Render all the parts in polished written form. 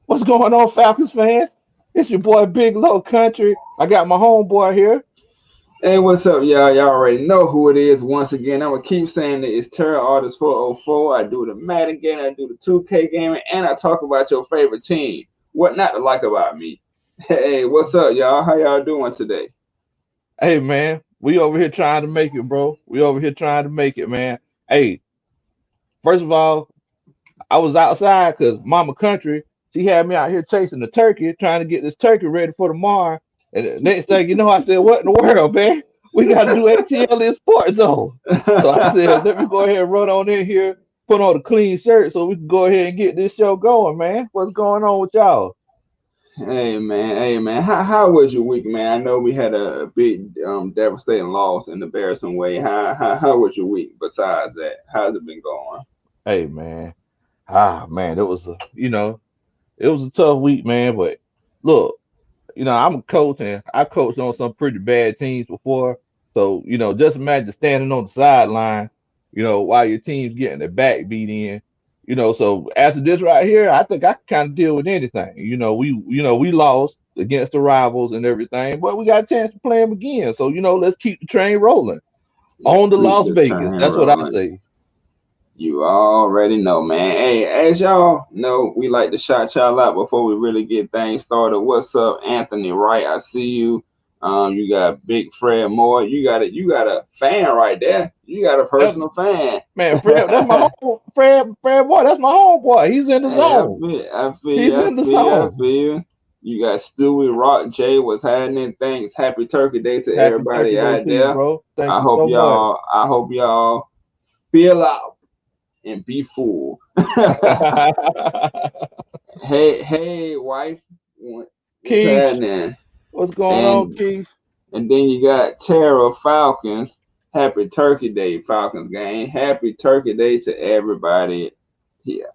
What's going on, Falcons fans? It's your boy Big Low Country. I got my homeboy here. Hey, what's up, y'all? Y'all already know who it is. Once again, I'm gonna keep saying that it's Terror Artist 404. I do the Madden game, I do the 2K gaming, and I talk about your favorite team. What not to like about me? Hey, what's up, y'all? How y'all doing today? Hey man, we over here trying to make it, bro. We over here trying to make it, man. Hey, first of all, I was outside because Mama Country, she had me out here chasing the turkey, trying to get this turkey ready for tomorrow. And the next thing you know, I said, "What in the world, man? We got to do ATL in Sports Zone." So I said, "Let me go ahead and run on in here, put on a clean shirt, so we can go ahead and get this show going, man. What's going on with y'all?" Hey man. How was your week, man? I know we had a big devastating loss in the embarrassing way. How was your week? Besides that, how's it been going? Hey, man. Man, it was it was a tough week, man. But look, I'm a coach and I coached on some pretty bad teams before. So, just imagine standing on the sideline, while your team's getting their back beat in. So after this right here, I think I can kind of deal with anything. We lost against the rivals and everything, but we got a chance to play them again. So, let's keep the train rolling. Let's On to keep Las the Vegas. train That's what I rolling. say. You already know, man. Hey, as y'all know, we like to shout y'all out before we really get things started. What's up, Anthony Wright? I see you. You got Big Fred Moore. You got a fan right there. You got a That, personal fan. man, Fred, that's my home. Fred boy, that's my homeboy. He's in the Hey, I zone. feel, I feel He's you, I in the feel you, I zone. feel you. You got Stewie Rock J. What's happening? Thanks. Happy Turkey Day to Happy Turkey everybody Day out to you, there. bro. Thank I you hope so much. y'all. I hope y'all feel out and be full. Hey, wife, what's Keith, happening? what's going on, And Keith? and then you got Tara Falcons. Happy Turkey Day, Falcons gang. Happy Turkey Day to everybody here.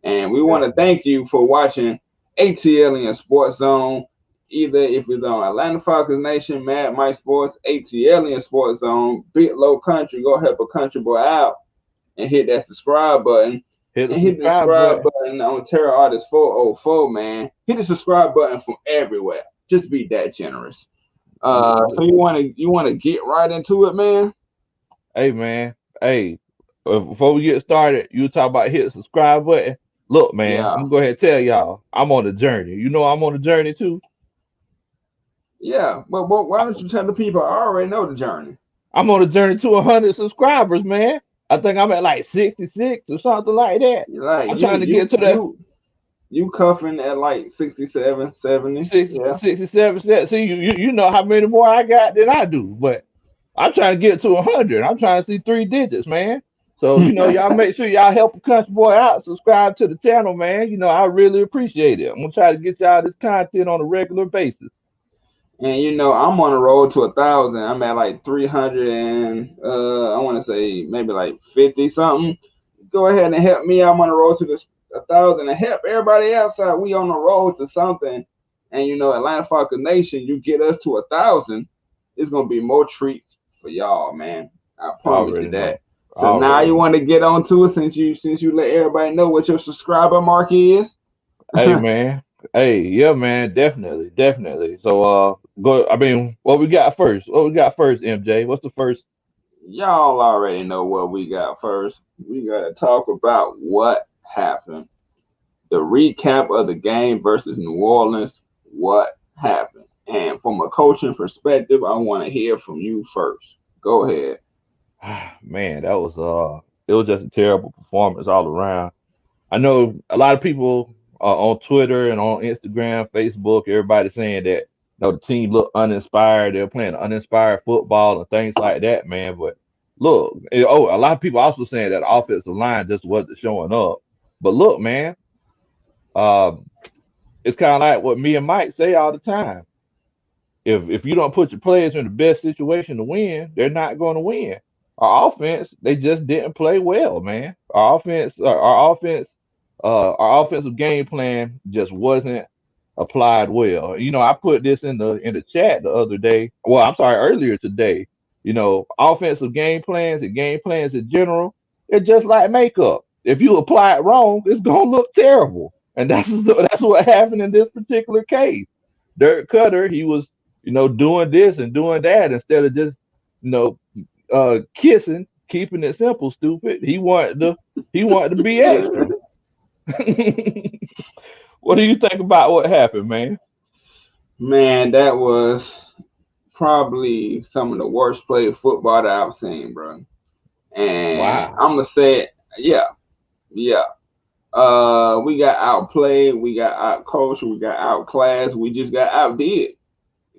And we want Yeah, to thank you for watching ATL in Sports Zone. Either if it's on Atlanta Falcons Nation, Mad Mike Sports, ATL in Sports Zone, Big Low Country, go help a country boy out and hit that subscribe button. hit the And hit the subscribe subscribe button. button on Terror Artist 404, man. Hit the subscribe button from everywhere. Just be that generous. So you 100%. wanna get right into it, man? Hey, man. Hey, before we get started, you talk about hit the subscribe button. Look, man, I'm Yeah. gonna go ahead and tell y'all, I'm on a journey. I'm on a journey too. Yeah. But why don't you tell the people I already know the journey? I'm on a journey to 100 subscribers, man. I think I'm at like 66 or something like that. Like I'm you trying to get you to that you you cuffing at like 67, 70. Yeah. 67 cents. See, you know how many more I got than I do, but I'm trying to get to 100. I'm trying to see three digits, man. So, y'all make sure y'all help a country boy out. Subscribe to the channel, man. I really appreciate it. I'm going to try to get y'all this content on a regular basis. And I'm on the road to 1,000. I'm at like 300 and I want to say maybe like 50 something. Go ahead and help me. I'm on the road to this 1,000 and help everybody else out. We on the road to something. And Atlanta Falcon Nation, you get us to 1,000, it's gonna be more treats for y'all, man. I I promise you already that. know. I So now already you know. want to get on to it since you let everybody know what your subscriber mark is. Hey, man. Hey, yeah, man. Definitely. Definitely. So, what we got first? What we got first, MJ? What's the first? Y'all already know what we got first. We gotta talk about what happened. The recap of the game versus New Orleans. What happened? And from a coaching perspective, I want to hear from you first. Go ahead. Man, it was just a terrible performance all around. I know a lot of people on Twitter and on Instagram, Facebook, everybody saying that the team looked uninspired. They're playing uninspired football and things like that, man. But look, a lot of people also saying that the offensive line just wasn't showing up. But look, man, um, it's kind of like what me and Mike say all the time. If you don't put your players in the best situation to win, they're not going to win. Our offense, they just didn't play well, man. Our offensive game plan just wasn't applied well. I put this in the chat the other day. Well, I'm sorry, earlier today. Offensive game plans and game plans in general, they're just like makeup. If you apply it wrong, it's gonna look terrible. And that's what happened in this particular case. Dirk Cutter, he was, doing this and doing that instead of just, you know, kissing, keeping it simple, stupid. He wanted to be extra. What do you think about what happened, man? Man, that was probably some of the worst played football that I've seen, bro. And Wow. I'm gonna say it, yeah, yeah. We got outplayed, we got outcoached, we got outclassed, we just got outdid.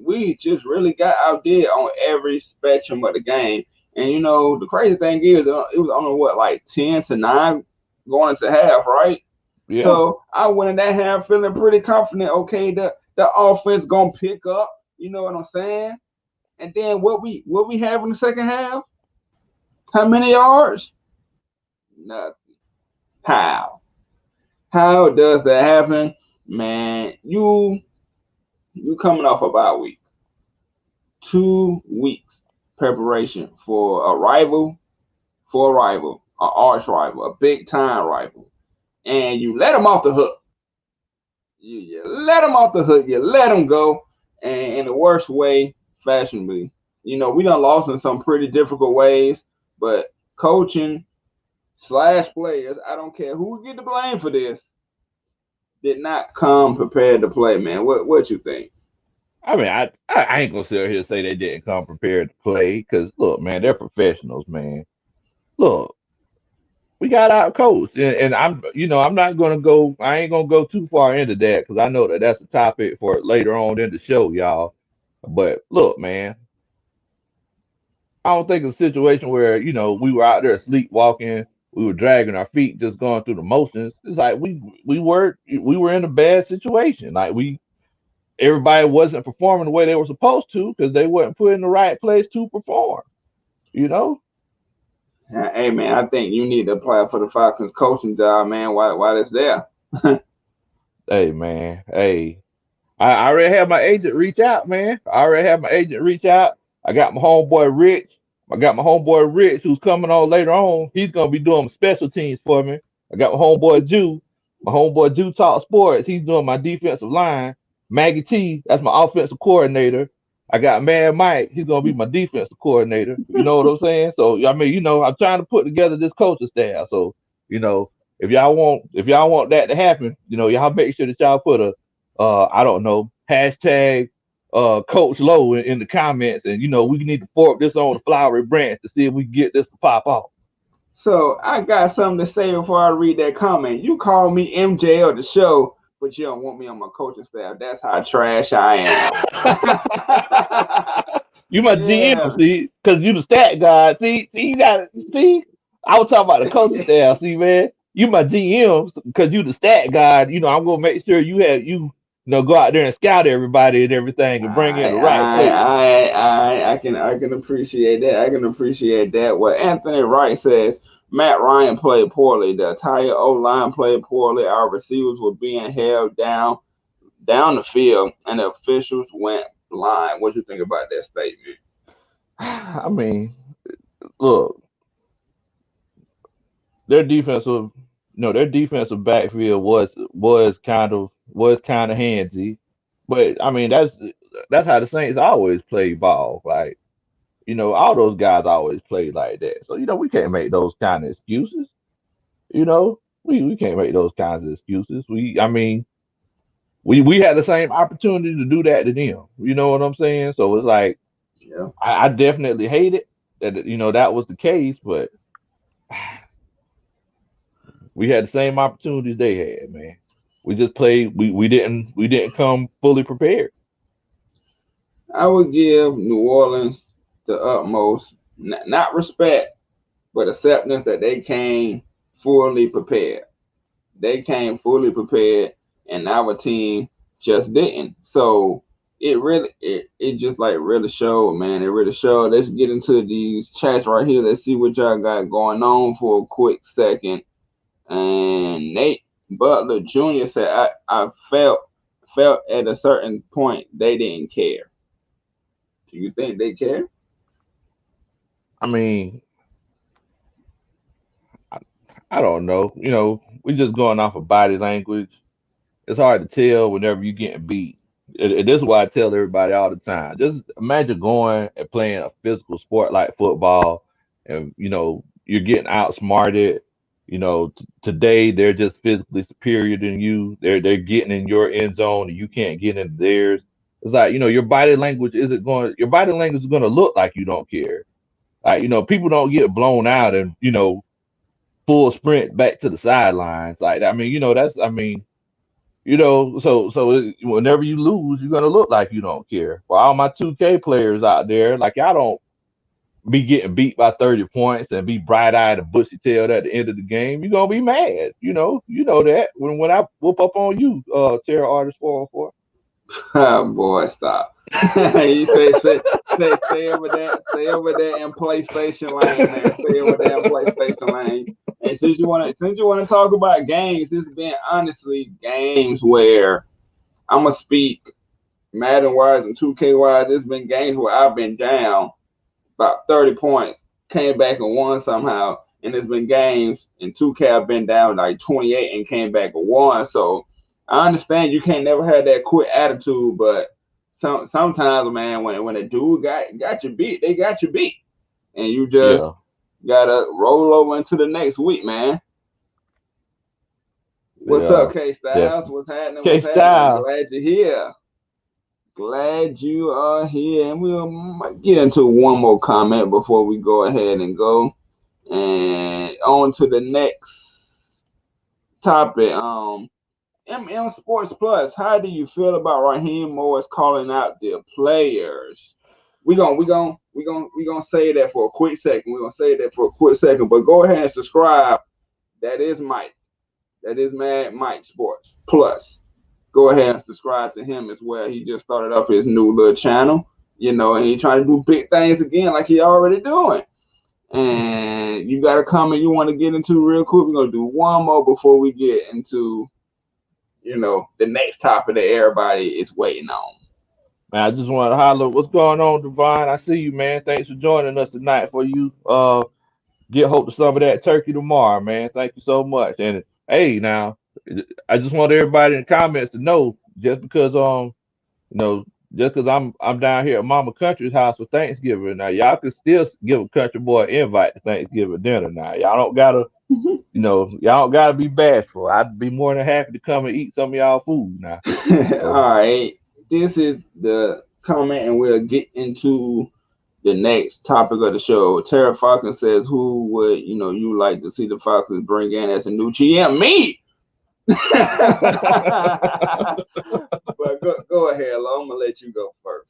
We just really got outdid on every spectrum of the game. And the crazy thing is, it was only what, like 10-9 going into half, right? Yeah. So I went in that half feeling pretty confident. Okay, the offense gonna pick up. You know what I'm saying? And then what we have in the second half? How many yards? Nothing. How? How does that happen, man? You coming off a bye week, 2 weeks preparation for a rival, an arch rival, a big time rival, and you let them off the hook. You let them off the hook. You let them go, and in the worst way, fashionably. We done lost in some pretty difficult ways, but coaching slash players, I don't care who get the blame for this, did not come prepared to play, man. What you think? I mean, I ain't gonna sit here and say they didn't come prepared to play because look, man, they're professionals, man. Look, we got out coached, and I'm not gonna go. I ain't gonna go too far into that because I know that that's a topic for later on in the show, y'all. But look, man, I don't think it's a situation where we were out there sleepwalking, we were dragging our feet, just going through the motions. It's like we were in a bad situation. Like everybody wasn't performing the way they were supposed to because they weren't put in the right place to perform. You know? Hey, man, I think you need to apply for the Falcons coaching job, man. While it's there. Hey, man. Hey, I already had my agent reach out, man. I already had my agent reach out. I got my homeboy Rich. I got my homeboy Rich who's coming on later on. He's gonna be doing special teams for me. I got my homeboy Jew. My homeboy Jew Talk Sports. He's doing my defensive line. Maggie T, that's my offensive coordinator. I got Mad Mike. He's gonna be my defensive coordinator. You know what I'm saying? So I mean, I'm trying to put together this coaching staff. So you know, if y'all want that to happen, y'all make sure that y'all put a I don't know, hashtag Coach Low in the comments, and we need to fork this on the flowery branch to see if we can get this to pop off. So I got something to say before I read that comment. You call me MJ of the show, but you don't want me on my coaching staff. That's how trash I am. You my GM, Yeah. see, because you the stat guy. See, you got it. See, I was talking about the coaching staff. See, man, you my GM because you the stat guy. I'm gonna make sure go out there and scout everybody and everything and bring in I the right I players. I can appreciate that. I can appreciate that. What Anthony Wright says, Matt Ryan played poorly. The entire O line played poorly. Our receivers were being held down the field, and the officials went blind. What you think about that statement? I mean, look, their defensive their defensive backfield was kind of handsy, but I mean that's how the Saints always play ball. Like all those guys always play like that. So we can't make those kind of excuses. We can't make those kinds of excuses. I mean we had the same opportunity to do that to them. You know what I'm saying? So it's like Yeah. I definitely hate it that that was the case, but we had the same opportunities they had, man. We just played. We didn't come fully prepared. I would give New Orleans the utmost, not respect, but acceptance that they came fully prepared. They came fully prepared, and our team just didn't. So it just like really showed, man. It really showed. Let's get into these chats right here. Let's see what y'all got going on for a quick second. And Nate Butler Jr. said, I felt at a certain point they didn't care. Do you think they care? I mean, I, I don't know. We just going off of body language. it's hard to tell whenever you're getting beat. And this is why I tell everybody all the time. Just imagine going and playing a physical sport like football, and you're getting outsmarted. Today they're just physically superior than you. They're getting in your end zone and you can't get into theirs. It's like your body language is going to look like you don't care. Like people don't get blown out and full sprint back to the sidelines. Like I mean, whenever you lose, you're gonna look like you don't care. For all my 2K players out there, like y'all don't be getting beat by 30 points and be bright eyed and bushy tailed at the end of the game. You're gonna be mad. You know that when I whoop up on you, Terror Artist 404. Oh boy, stop. You stay over there in PlayStation lane, man. Stay over there in PlayStation lane. And since you wanna talk about games, it's been honestly games where I'm gonna speak Madden wise and 2K wise. There's been games where I've been down about 30 points, came back and won somehow. And there's been games in 2K I've been down like 28 and came back and won. So I understand you can't never have that quit attitude, but sometimes, man, when a dude got you beat, they got you beat, and you just Yeah, gotta roll over into the next week, man. What's yeah, up, K Styles? definitely. What's happening? K What's happening? I'm Style. glad you're here. Glad you are here, and we'll get into one more comment before we go ahead and go and on to the next topic. Sports Plus. How do you feel about Raheem Morris calling out the players? We gonna say that for a quick second. We're gonna say that for a quick second, but go ahead and subscribe. That is Mike. That is Mad Mike Sports Plus. Go ahead and subscribe to him as well. He just started up his new little channel, and he trying to do big things again, like he already doing. And you got a comment you want to get into real quick. We're gonna do one more before we get into the next topic that everybody is waiting on. Man, I just want to holler. What's going on, Devon? I see you, man. Thanks for joining us tonight. For you, get hold of some of that turkey tomorrow, man. Thank you so much. And hey, now I just want everybody in the comments to know just because you know just because I'm down here at Mama Country's house for Thanksgiving. Now y'all can still give a country boy an invite to Thanksgiving dinner. Now y'all don't gotta be bashful. I'd be more than happy to come and eat some of y'all food now. So All right, this is the comment, and we'll get into the next topic of the show. Tara Falcon says, "Who would you like to see the Falcons bring in as a new GM?" Me. But go ahead, Lo. I'm gonna let you go first.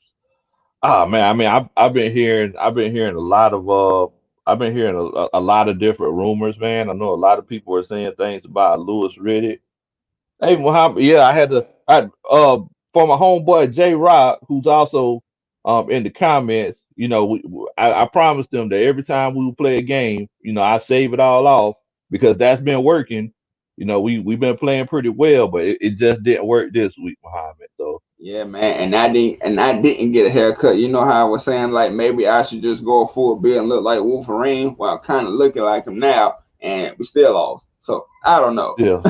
oh man, I mean I've been hearing a lot of I've been hearing a lot of different rumors, man. I know a lot of people are saying things about Lewis Riddick. Hey, Muhammad, yeah, for my homeboy J Rock, who's also in the comments. I promised him that every time we would play a game, I save it all off because that's been working. We've been playing pretty well, but it just didn't work this week, Muhammad. So Yeah, man, and I didn't get a haircut. You know how I was saying like maybe I should just go full beard and look like Wolverine. Well, I'm kind of looking like him now, and we still lost. So I don't know. still,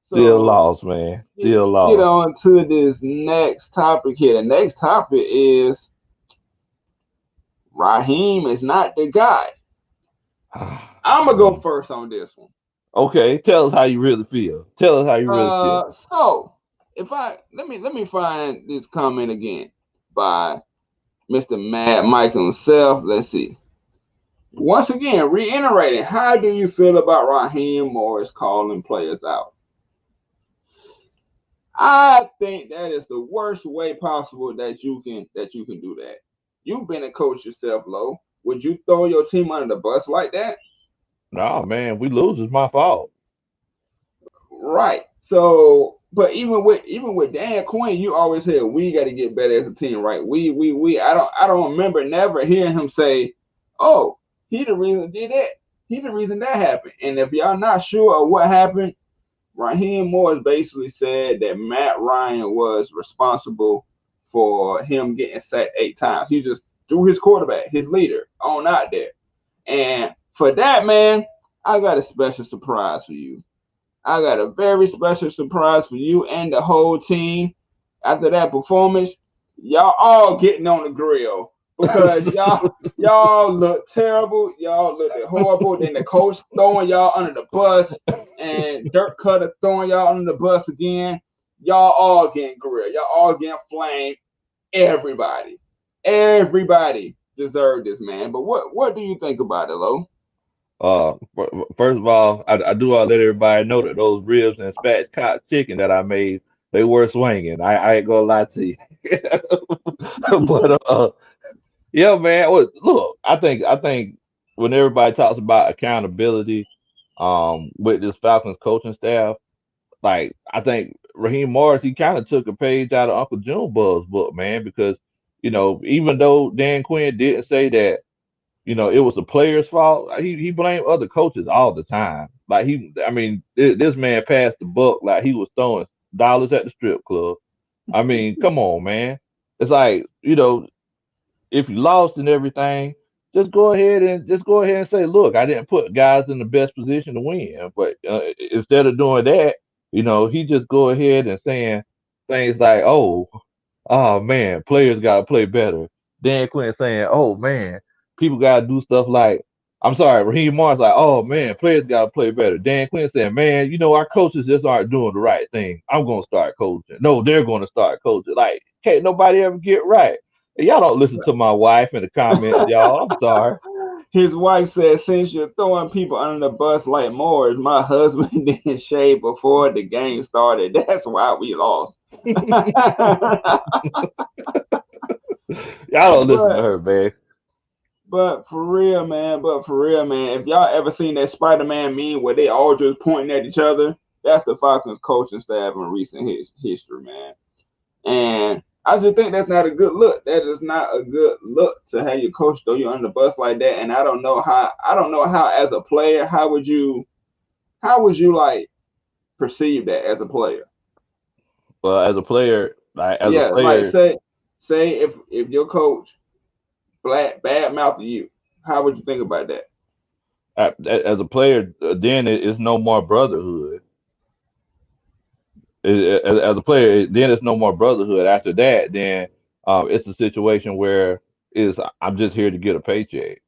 still So lost, man. get, Still get lost. on to this next topic here. The next topic is Raheem is not the guy. I'm gonna go Mm. first on this one. Okay, tell us how you really feel. Tell us how you really feel. So if I let me find this comment again by Mr. Mad Mike himself. Let's see. Once again, reiterating, how do you feel about Raheem Morris calling players out? I think that is the worst way possible that you can do that. You've been a coach yourself, Low. Would you throw your team under the bus like that? No, man, we lose is my fault. Right. So, but even with Dan Quinn, you always said we got to get better as a team, right? We. I don't remember never hearing him say, "Oh, he the reason did that. He the reason that happened." And if y'all not sure of what happened, Raheem Morris basically said that Matt Ryan was responsible for him getting sacked 8 times. He just threw his quarterback, his leader, on out there. And for that, man, I got a special surprise for you. I got a very special surprise for you and the whole team. After that performance, y'all all getting on the grill because y'all look terrible. Y'all looked horrible. Then the coach throwing y'all under the bus and Dirk Cutter throwing y'all under the bus again. Y'all all getting grilled. Y'all all getting flamed. Everybody deserved this, man. But what do you think about it, Lo? First of all, I do want to let everybody know that those ribs and spatchcock chicken that I made, they were swinging. I ain't gonna lie to you. But yeah, man. Look, I think when everybody talks about accountability, with this Falcons coaching staff, like I think Raheem Morris, he kind of took a page out of Uncle Junebug's book, man, because even though Dan Quinn didn't say that it was the players' fault. He blamed other coaches all the time. Like I mean, this man passed the buck like he was throwing dollars at the strip club. I mean, come on, man. It's like if you lost and everything, just go ahead and say, look, I didn't put guys in the best position to win. But instead of doing that, he just go ahead and saying things like, oh man, players gotta play better. Dan Quinn saying, "Oh man, people gotta do stuff like." I'm sorry, Raheem Morris like, "Oh man, players gotta play better." Dan Quinn saying, "Man, our coaches just aren't doing the right thing. I'm gonna start coaching." No, they're gonna start coaching. Like, can't nobody ever get right. And y'all don't listen to my wife in the comments, y'all. I'm sorry. His wife said, "Since you're throwing people under the bus like Morris, my husband didn't shave before the game started. That's why we lost." Y'all don't listen to but her, man. but for real, man. But for real, man. If y'all ever seen that Spider-Man meme where they all just pointing at each other, that's the Falcons coaching staff in recent history, man. And I just think that's not a good look. That is not a good look to have your coach throw you under the bus like that. And I don't know how. I don't know how, as a player, how would you like perceive that as a player? Well, as a player, like as a Yeah, like player, say if your coach bad mouth you, how would you think about that? as a player, then it's no more brotherhood. As a player, then it's no more brotherhood. After that, then it's a situation where is I'm just here to get a paycheck.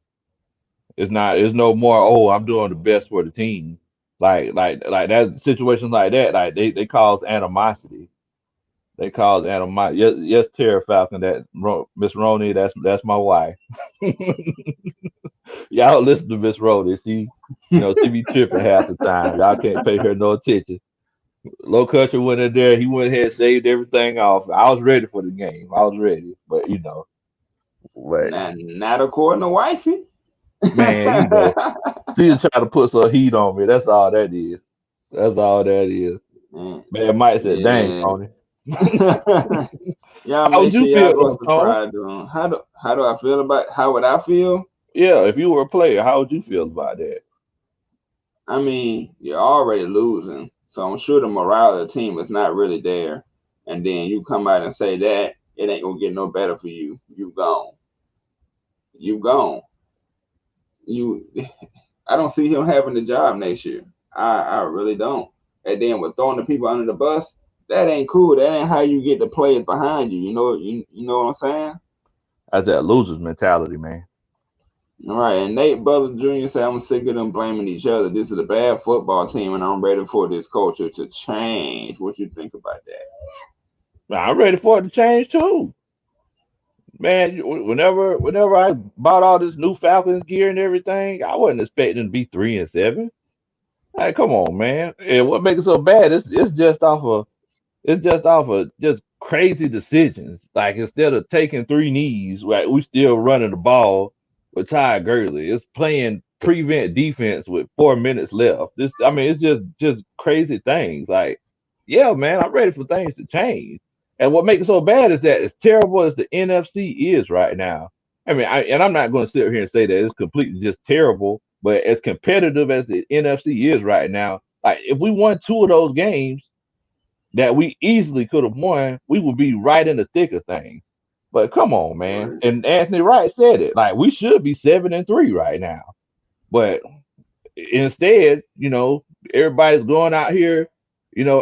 It's not. It's no more. Oh, I'm doing the best for the team. Like that situations like that. Like they cause animosity. They cause animosity. Yes, yes, Tara Falcon. Miss Roney. That's my wife. Y'all listen to Miss Roney. She be tripping half the time. Y'all can't pay her no attention. Low Country went in there. He went ahead and saved everything off. I was ready for the game. I was ready, but Not according to wifey. man, she was trying to put some heat on me. That's all that is. That's all that is. Mm, Man, Mike said, "Dang, yeah. Tony, Y'all how make would sure you y'all feel go though, Tony? subscribe to them. How do I feel about how would I feel? Yeah, if you were a player, how would you feel about that?" I mean, you're already losing, so I'm sure the morale of the team is not really there. And then you come out and say that it ain't gonna get no better for you. You gone. You gone. You. I don't see him having the job next year. I really don't. And then with throwing the people under the bus, that ain't cool. That ain't how you get the players behind you. You know what I'm saying? That's that loser's mentality, man. All right, and Nate Butler Jr. said, "I'm sick of them blaming each other. This is a bad football team, and I'm ready for this culture to change." What you think about that? Man, I'm ready for it to change too. Man, whenever I bought all this new Falcons gear and everything, I wasn't expecting to be 3-7. Like, come on, man. And what makes it so bad? It's just off of just crazy decisions. Like instead of taking three knees, right, we still running the ball with Ty Gurley. It's playing prevent defense with 4 minutes left. I mean, it's just crazy things. Like, yeah, man, I'm ready for things to change. And what makes it so bad is that as terrible as the NFC is right now. I mean, I'm not going to sit here and say that it's completely just terrible, but as competitive as the NFC is right now, like if we won two of those games that we easily could have won, we would be right in the thick of things. But come on, man. Right. And Anthony Wright said it. Like we should be 7-3 right now. But instead, everybody's going out here,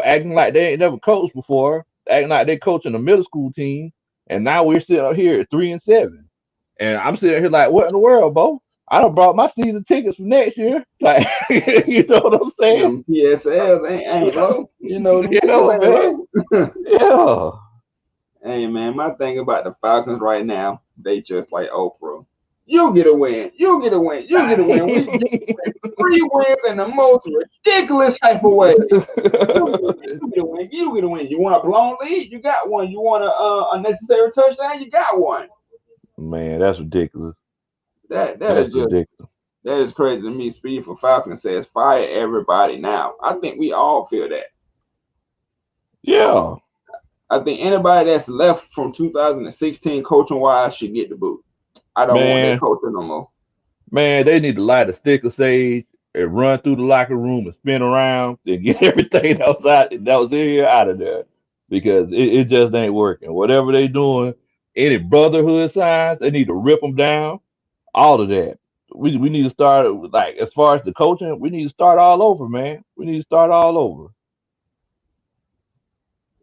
acting like they ain't never coached before, acting like they coaching a middle school team, and now we're sitting up here at 3-7, and I'm sitting here like, what in the world, Bo? I done brought my season tickets for next year. Like, you know what I'm saying? Them PSLs ain't low. You know, them tickets ain't Man. low. Yeah. Hey man, my thing about the Falcons right now, they just like Oprah. You get a win. You get a win. You get a win. We get 3 wins in the most ridiculous type of way. You get a win. You get a win. You get a win. You want a blown lead? You got one. You want a unnecessary touchdown? You got one. Man, that's ridiculous. That That's is just ridiculous. that is crazy to me. Speed for Falcons says fire everybody now. I think we all feel that. Yeah. I think anybody that's left from 2016 coaching wise should get the boot. I don't want that Man, coaching no more. man, they need to light a stick of sage and run through the locker room and spin around and get everything that was in here out of there. Because it just ain't working. Whatever they doing, any brotherhood signs, they need to rip them down. All of that. We need to start like as far as the coaching, we need to start all over, man. We need to start all over.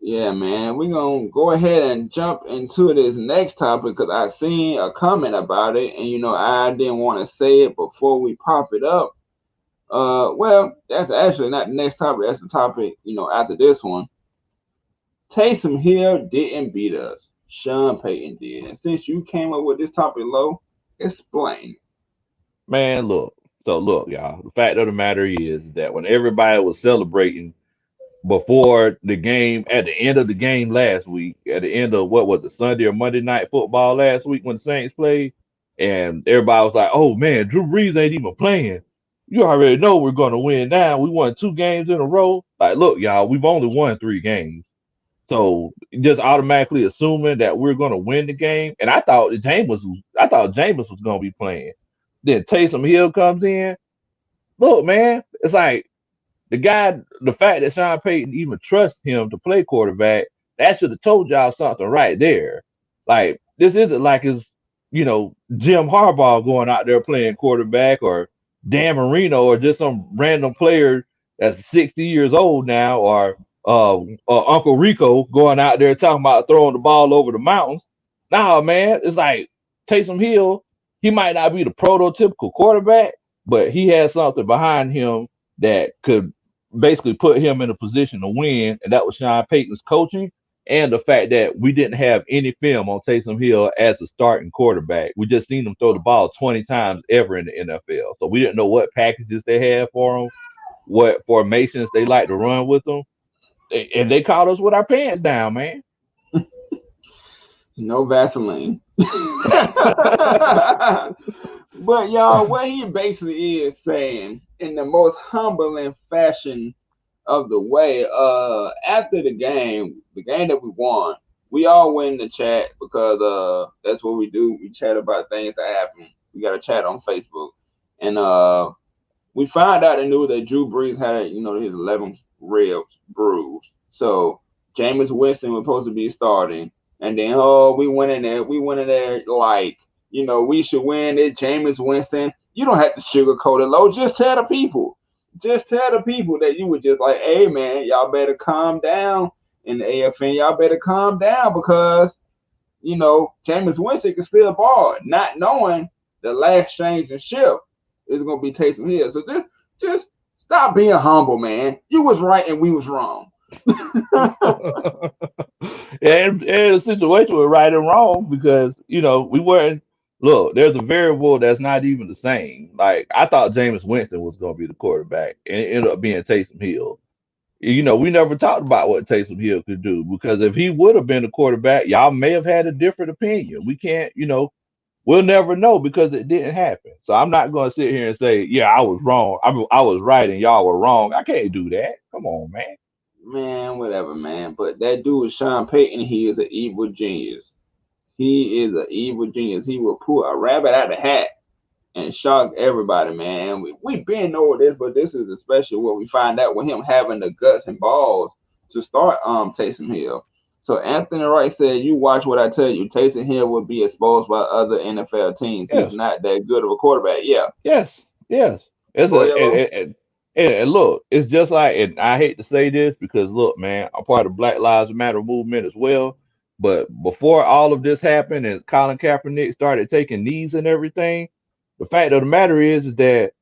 Yeah, man. We're gonna go ahead and jump into this next topic because I seen a comment about it, and I didn't want to say it before we pop it up. Well, that's actually not the next topic. That's the topic, after this one. Taysom Hill didn't beat us. Sean Payton did. And since you came up with this topic, Low, explain. Man, look. So look, y'all. The fact of the matter is that when everybody was celebrating before the game, at the end of the game last week, at the end of what was it, Sunday or Monday night football last week when the Saints played, and everybody was like, "Oh man, Drew Brees ain't even playing. You already know we're gonna win now. We won 2 games in a row." Like, look, y'all, we've only won 3 games. So just automatically assuming that we're gonna win the game. And I thought Jameis was gonna be playing. Then Taysom Hill comes in. Look, man, it's like the fact that Sean Payton even trusts him to play quarterback, that should have told y'all something right there. Like, this isn't like it's, Jim Harbaugh going out there playing quarterback or Dan Marino or just some random player that's 60 years old now or Uncle Rico going out there talking about throwing the ball over the mountains. Nah, man, it's like Taysom Hill, he might not be the prototypical quarterback, but he has something behind him that could basically put him in a position to win, and that was Sean Payton's coaching and the fact that we didn't have any film on Taysom Hill as a starting quarterback. We just seen him throw the ball 20 times ever in the NFL. So we didn't know what packages they had for him, what formations they like to run with them. And they caught us with our pants down, man. No Vaseline. But y'all, what he basically is saying in the most humbling fashion of the way, after the game that we won, we all went in the chat because that's what we do. We chat about things that happen. We got a chat on Facebook. And we found out the news that Drew Brees had, his 11th ribs bruised. So Jameis Winston was supposed to be starting, and then we went in there. We went in there like, we should win it. Jameis Winston. You don't have to sugarcoat it, low. Just tell the people. Just tell the people that you were just like, hey man, y'all better calm down in the AFN. Y'all better calm down because Jameis Winston can still ball, not knowing the last change in ship is gonna be Taysom Hill. So just stop being humble, man. You was right and we was wrong. And the situation was right and wrong because we weren't. Look, there's a variable that's not even the same. Like I thought Jameis Winston was going to be the quarterback, and it ended up being Taysom Hill. We never talked about what Taysom Hill could do because if he would have been the quarterback, y'all may have had a different opinion. We can't, we'll never know because it didn't happen. So I'm not going to sit here and say, yeah, I was wrong. I was right and y'all were wrong. I can't do that. Come on, man. Man, whatever, man. But that dude Sean Payton, he is an evil genius. He is an evil genius. He will pull a rabbit out of the hat and shock everybody, man. We've been over this, but this is especially what we find out with him having the guts and balls to start Taysom Hill. So Anthony Wright said, "You watch what I tell you. Taysom Hill will be exposed by other NFL teams. He's Yes. not that good of a quarterback." Yeah. Yes, yes. It's Go a yellow. And look, it's just like, and I hate to say this because look, man, I'm part of the Black Lives Matter movement as well. But before all of this happened and Colin Kaepernick started taking knees and everything, the fact of the matter is that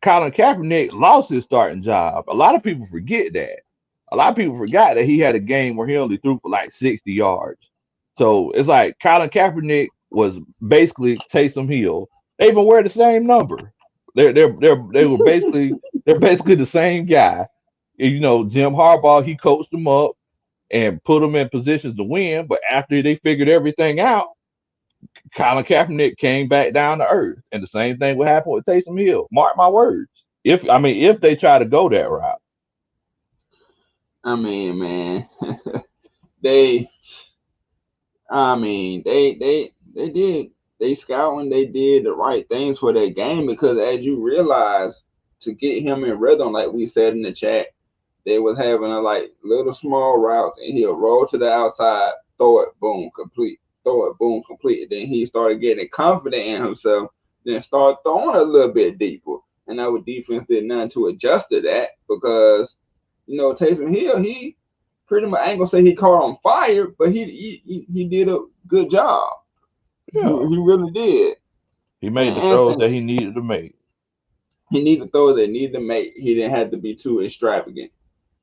Colin Kaepernick lost his starting job. A lot of people forget that. A lot of people forgot that he had a game where he only threw for like 60 yards. So it's like Colin Kaepernick was basically Taysom Hill. They even wear the same number. They were basically they're basically the same guy. And, Jim Harbaugh, he coached them up and put them in positions to win. But after they figured everything out, Colin Kaepernick came back down to earth, and the same thing will happen with Taysom Hill. Mark my words. If they try to go that route, I mean, man, they, they did they scouting. They did the right things for that game because, as you realize, to get him in rhythm, like we said in the chat, they was having a like little small route, and he'll roll to the outside, throw it, boom, complete, throw it, boom, complete. And then he started getting confident in himself, then start throwing a little bit deeper. And our defense did nothing to adjust to that because Taysom Hill, he pretty much, I ain't gonna say he caught on fire, but he did a good job. yeah, He really did. he made And the throws Anthony, that he needed to make. he needed throws that needed to make. He didn't have to be too extravagant.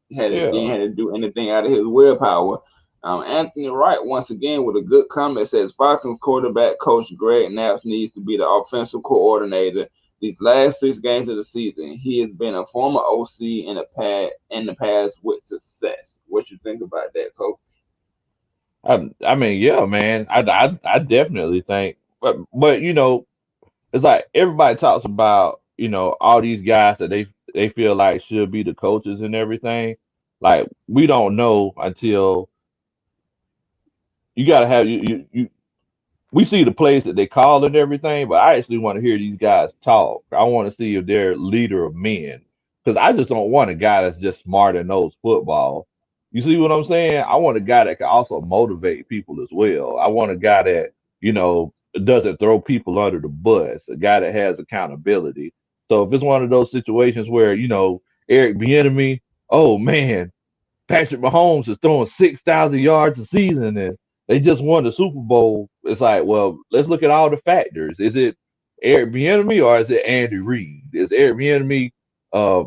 He Yeah, had to do anything out of his willpower. Anthony Wright once again with a good comment says Falcons quarterback coach Greg Knapp needs to be the offensive coordinator these last 6 games of the season. He has been a former OC in the past with success. What you think about that, coach? I mean, yeah, man, I definitely think, but it's like everybody talks about all these guys that they feel like should be the coaches and everything. Like we don't know until you got to have you we see the plays that they call and everything, but I actually want to hear these guys talk. I want to see if they're leader of men because I just don't want a guy that's just smart and knows football. You see what I'm saying? I want a guy that can also motivate people as well. I want a guy that doesn't throw people under the bus. A guy that has accountability. So if it's one of those situations where Eric Bieniemy, oh man, Patrick Mahomes is throwing 6,000 yards a season and they just won the Super Bowl. It's like, well, let's look at all the factors. Is it Eric Bieniemy or is it Andy Reid? Is Eric Bieniemy an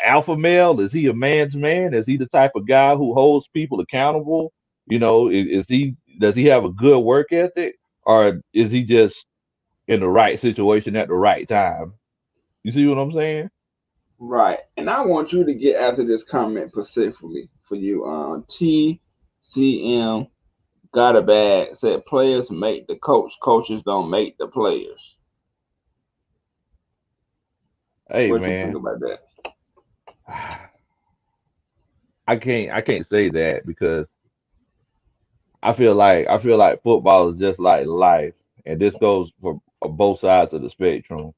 alpha male? Is he a man's man? Is he the type of guy who holds people accountable? Is he does he have a good work ethic or is he just in the right situation at the right time? You see what I'm saying? Right. And I want you to get after this comment specifically for you. TCM got a bag said players make the coach, coaches don't make the players. Hey What you think man, about that? I can't say that because I feel like football is just like life, and this goes for both sides of the spectrum.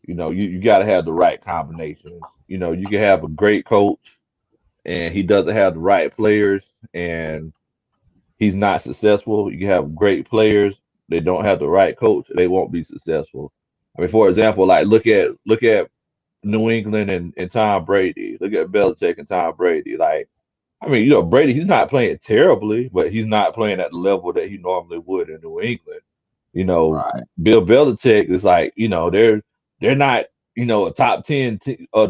You got to have the right combinations. You can have a great coach, and he doesn't have the right players, and he's not successful. You can have great players, they don't have the right coach, they won't be successful. I mean, for example, like look at New England and Tom Brady. Look at Belichick and Tom Brady. Like I mean, Brady, he's not playing terribly, but he's not playing at the level that he normally would in New England. You know, Right. Bill Belichick is like, they're not, a top 10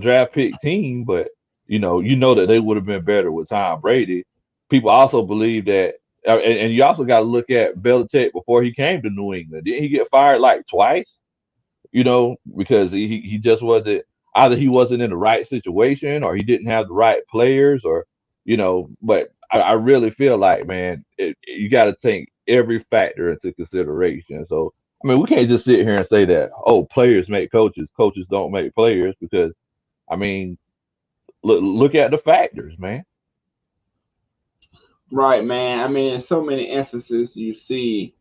draft pick team, but you know that they would have been better with Tom Brady. People also believe that, and you also got to look at Belichick before he came to New England. Didn't he get fired like twice? Because he just wasn't either he wasn't in the right situation or he didn't have the right players but I really feel like man you got to take every factor into consideration. So I mean we can't just sit here and say that players make coaches, coaches don't make players because I mean look at the factors, man. Right, man. I mean, in so many instances, you see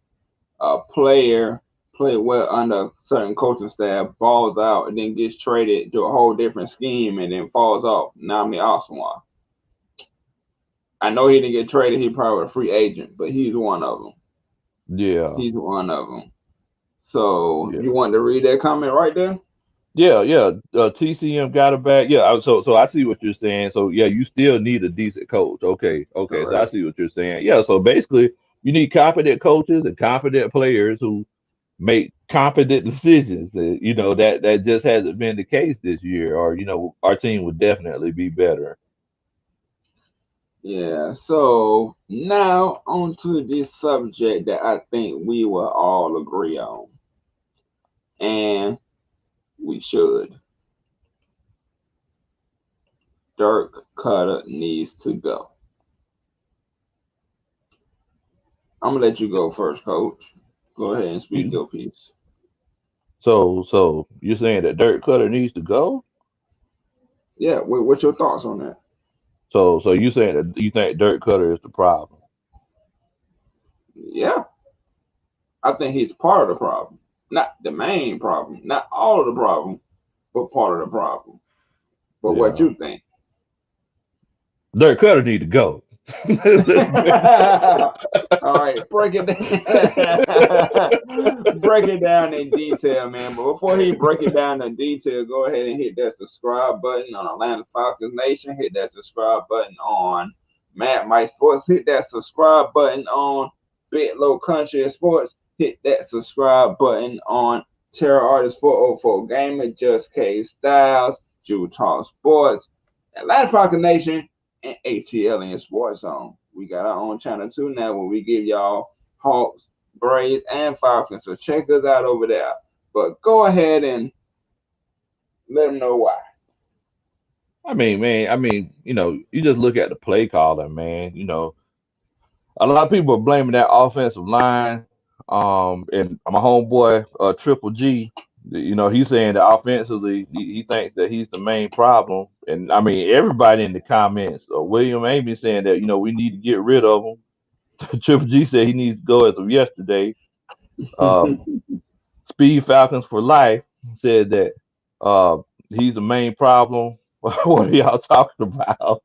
a player play well under certain coaching staff, balls out, and then gets traded to a whole different scheme and then falls off. Namdi Oswan. I know he didn't get traded. He probably a free agent, but he's one of them. Yeah, He's one of them. So yeah. you want to read that comment right there? Yeah. TCM got it back. Yeah. So I see what you're saying. So yeah, you still need a decent coach. Okay. So I Correct. see what you're saying. Yeah. So basically, you need competent coaches and competent players who make competent decisions. That just hasn't been the case this year. Or our team would definitely be better. Yeah. So now on to this subject that I think we will all agree on, and we should. Dirk Cutter needs to go. I'm gonna let you go first, Coach. Go ahead and speak You- your piece. So you're saying that Dirk Cutter needs to go? Yeah. What's your thoughts on that? So you saying that you think Dirk Cutter is the problem? Yeah. I think he's part of the problem, not the main problem, not all of the problem, but part of the problem. But what Yeah. you think? Dirk Cutter need to go. All right, break it down. Break it down in detail, man. But before he break it down in detail, go ahead and hit that subscribe button on Atlanta Falcons Nation. Hit that subscribe button on Mad Mike Sports. Hit that subscribe button on Big Low Country Sports. Hit that subscribe button on Terror Artist 404 Gamer, Just K Styles, Jew Talk Sports, Atlanta Falcons Nation, and ATL in Sports Zone. We got our own channel too now where we give y'all Hawks, Braves, and Falcons. So check us out over there. But go ahead and let them know why. I mean, man, you just look at the play calling, man. A lot of people are blaming that offensive line. And my homeboy, Triple G, he's saying that offensively, he thinks that he's the main problem. And I mean, everybody in the comments, William Amy saying that, we need to get rid of him. Triple G said he needs to go as of yesterday. Um, Speed Falcons for Life said that uh, he's the main problem. What are y'all talking about?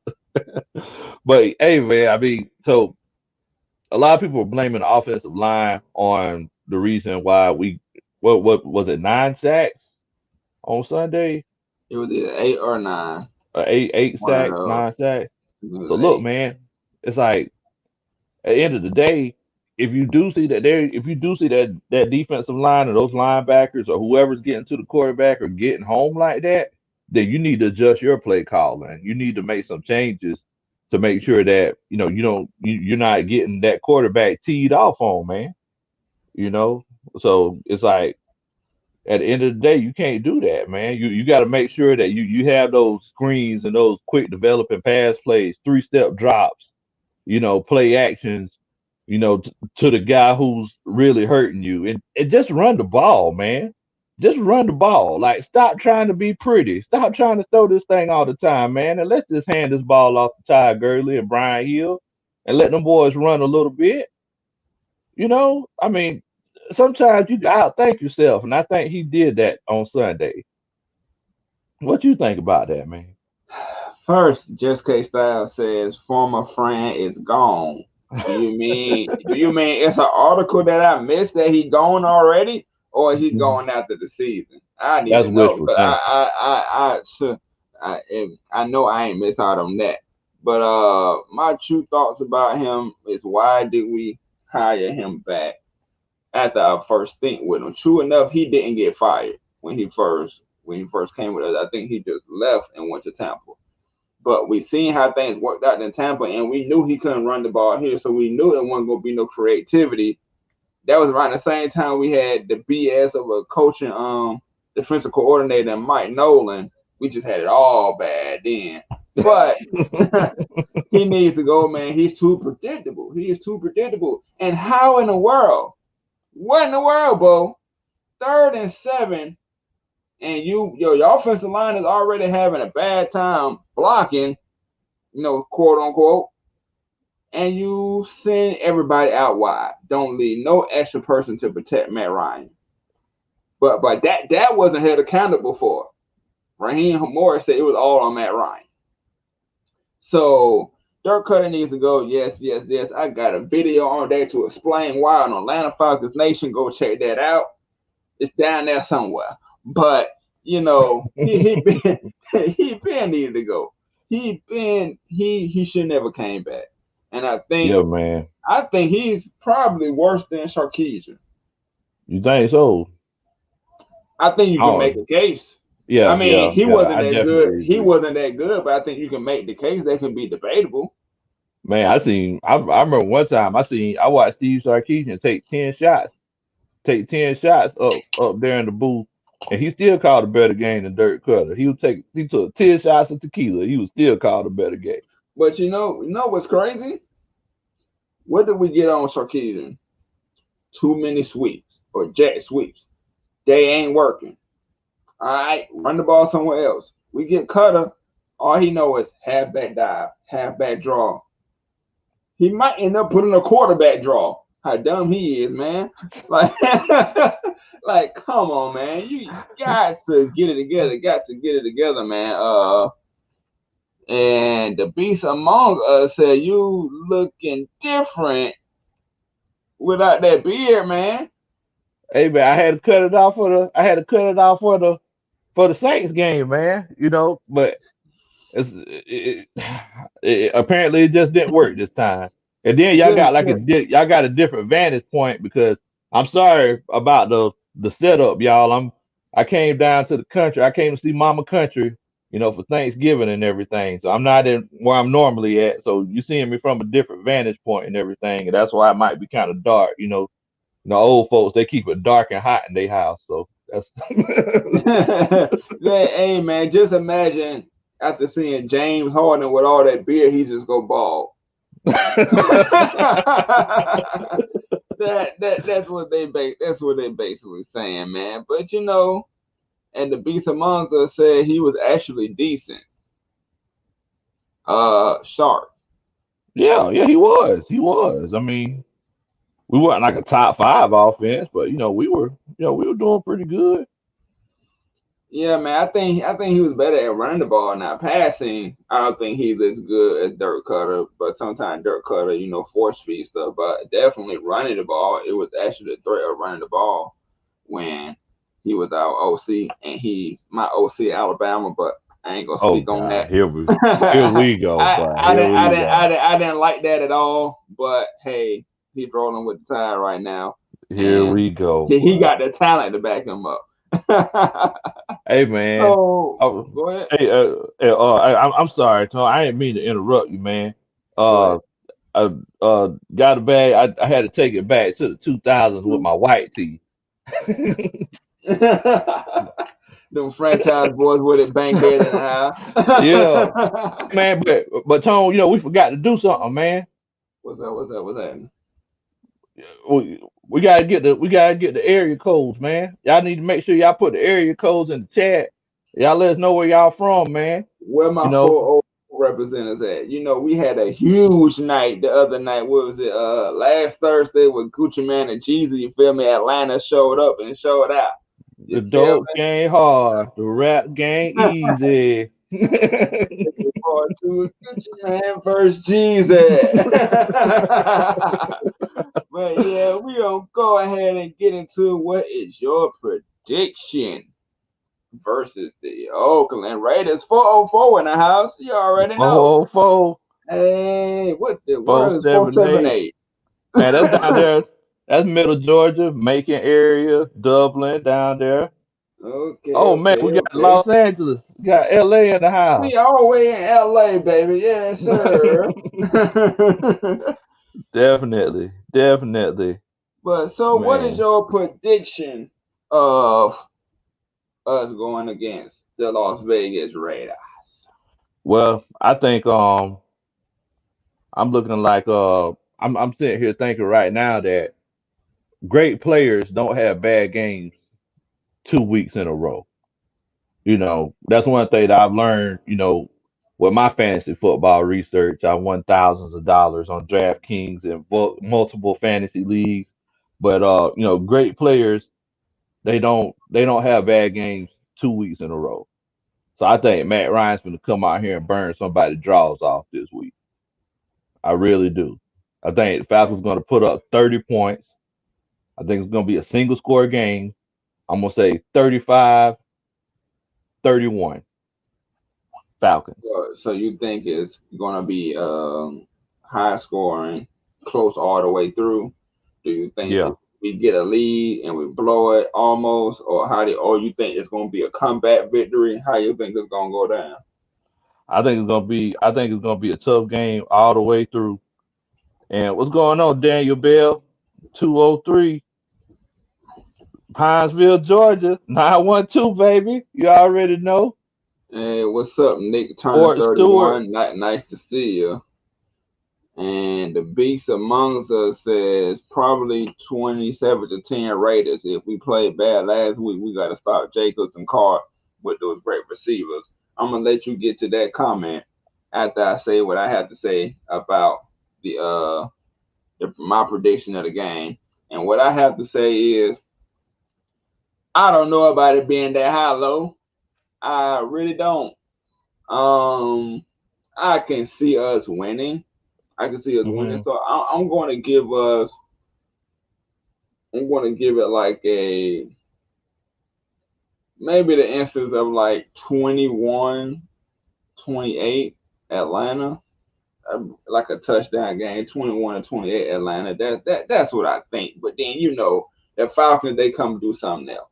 But hey, man, I mean, so a lot of people are blaming the offensive line on the reason why what was it, 9 sacks on Sunday? It was either 8 or 9. Eight One of sacks, those. 9 sacks. It So was look, 8. man, it's like at the end of the day, if you do see that defensive line or those linebackers or whoever's getting to the quarterback or getting home like that, then you need to adjust your play calling. You need to make some changes to make sure that you're not getting that quarterback teed off on, man. You know, so it's like at the end of the day, you can't do that, man. You got to make sure that you have those screens and those quick developing pass plays, 3-step drops, play actions, to the guy who's really hurting you, and just run the ball, man. Just run the ball. Like, stop trying to be pretty. Stop trying to throw this thing all the time, man. And let's just hand this ball off to Ty Gurley and Brian Hill and let them boys run a little bit. I mean, sometimes you gotta thank yourself, and I think he did that on Sunday. What you think about that, man? First, Just K Style says former friend is gone. Do you mean it's an article that I missed that he gone already, or he Mhm. going after the season? I need That's to know, wishful but I thinking. I I I should, I know I ain't miss out on that. But my true thoughts about him is why did we hire him back after our first stint with him? True enough, he didn't get fired when he first came with us. I think he just left and went to Tampa. But we seen how things worked out in Tampa, and we knew he couldn't run the ball here, so we knew it wasn't gonna be no creativity. That was around the same time we had the BS of a coaching defensive coordinator Mike Nolan. We just had it all bad then. But he needs to go, man. He's too predictable. He is too predictable. And how in the world? What in the world, Bo? 3rd and 7, and your offensive line is already having a bad time blocking, quote unquote, and you send everybody out wide. Don't leave no extra person to protect Matt Ryan. But that wasn't held accountable for. Raheem Morris said it was all on Matt Ryan. So Dirk Cutter needs to go. Yes, yes, yes. I got a video on there to explain why on Atlanta Falcons Nation. Go check that out. It's down there somewhere. But he been he been needed to go. He should never came back. And Yeah, man. I think he's probably worse than Sarkeesian. You think so? I think you can make Oh, a case. I yeah, mean, yeah, he yeah. wasn't I that good. definitely He agree. wasn't that good, but I think you can make the case that can be debatable. Man, I remember one time I watched Steve Sarkeesian take 10 shots up there in the booth, and he still called a better game than Dirk Cutter. He took 10 shots of tequila. He was still called a better game. But you know what's crazy? What did we get on Sarkeesian? Too many sweeps or jet sweeps. They ain't working. All right, run the ball somewhere else. We get Cutter. All he know is halfback dive, halfback draw. He might end up putting a quarterback draw. How dumb he is, man! Like, like, come on, man. You got to get it together. Got to get it together, man. And the beast among us said you looking different without that beard, man. Hey man, I had to cut it off for the Saints game, man. But apparently it just didn't work this time. And then It didn't work. y'all got a different vantage point because I'm sorry about the setup, y'all. I came down to the country. I came to see Mama Country, for Thanksgiving and everything. So I'm not in where I'm normally at. So you seeing me from a different vantage point and everything, and that's why it might be kind of dark. Old folks they keep it dark and hot in their house. So that's Hey man, just imagine after seeing James Harden with all that beard, he just go bald. That's what they basically saying, man. But and the beast amongst us said he was actually decent. Sharp. yeah, yeah, he was. He was. I mean, we weren't like a top five offense, but we were doing pretty good. Yeah, man. I think he was better at running the ball, not passing. I don't think he's as good as Dirk Cutter, but sometimes Dirk Cutter, force feed stuff. But definitely running the ball, it was actually the threat of running the ball when he was our OC, and he's my OC at Alabama. But I ain't gonna Oh speak on God, that. here we go, boy. Here we go. I didn't like that at all. But hey, he's rolling with the tide right now, Here and we go, he boy. got the talent to back him up. Hey man. So Oh, go ahead. hey, I'm sorry, Tom. I didn't mean to interrupt you, man. Go Uh, ahead. I got a bag. I had to take it back to the 2000s with my white tee. Them franchise boys with it bank head in the Yeah, house. man. But Tom, we forgot to do something, man. What's that? What's that? What's that? We gotta get the area codes, man. Y'all need to make sure y'all put the area codes in the chat. Y'all let us know where y'all from, man. Where You my know, 4 representatives at? We had a huge night the other night. What was it? Last Thursday with Gucci Man and Jeezy. You feel me? Atlanta showed up and showed out. the You feel dope game hard, the rap game me? easy. Part two is Gucci Man versus Jeezy. But yeah, we gonna go ahead and get into what is your prediction versus the Oakland Raiders. 404 in the house. You already know. Oh, four, Hey, what the four, word is seven, eight. 478? Man, that's down there. That's middle Georgia, Macon area, Dublin down there. Okay, Oh man, we okay, got okay. Los Angeles. We got LA in the house. We all the way in LA, baby. Yes, sir. Definitely, definitely, But so what is man. your prediction of us going against the Las Vegas Raiders? Well, I think I'm looking like I'm sitting here thinking right now that great players don't have bad games 2 weeks in a row. That's one thing that I've learned, with my fantasy football research. I won thousands of dollars on DraftKings and multiple fantasy leagues. But great players, they don't have bad games 2 weeks in a row. So I think Matt Ryan's gonna come out here and burn somebody draws off this week. I really do. I think the Falcons gonna put up 30 points. I think it's gonna be a single score game. I'm gonna say 35. 31 Falcons. So you think it's gonna be high scoring, close all the way through? Do you think Yeah, that we get a lead and we blow it almost, or you think it's gonna be a comeback victory? How you think it's gonna go down? I think it's gonna be a tough game all the way through. And what's going on, Daniel Bell? 203 Pinesville, Georgia, 912, baby. You already know. Hey, what's up, Nick? Turner Fort Stewart. 31. Nice to see you. And the beast amongst us says probably 27-10 Raiders. If we played bad last week, we got to stop Jacobs and Carr with those great receivers. I'm gonna let you get to that comment after I say what I have to say about my prediction of the game. And what I have to say is I don't know about it being that high low. I really don't. Um, I can see us winning. I can see us winning. Hmm. So I'm going to give us. I'm going to give it like a maybe the instance of like 21-28 Atlanta, like a touchdown game, 21-28 Atlanta. That's what I think. But then the Falcons, they come do something else.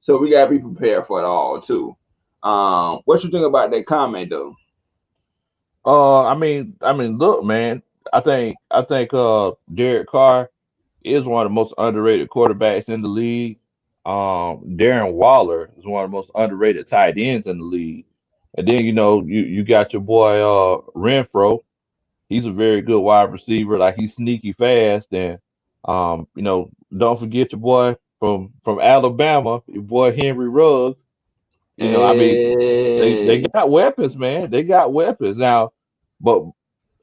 So we gotta be prepared for it all too. What you think about that comment though? Look, man. I think Derek Carr is one of the most underrated quarterbacks in the league. Darren Waller is one of the most underrated tight ends in the league. And then you got your boy Renfro. He's a very good wide receiver. Like he's sneaky fast, and don't forget your boy from Alabama, your boy Henry Ruggs. They Hey, got weapons, man. They got weapons now. But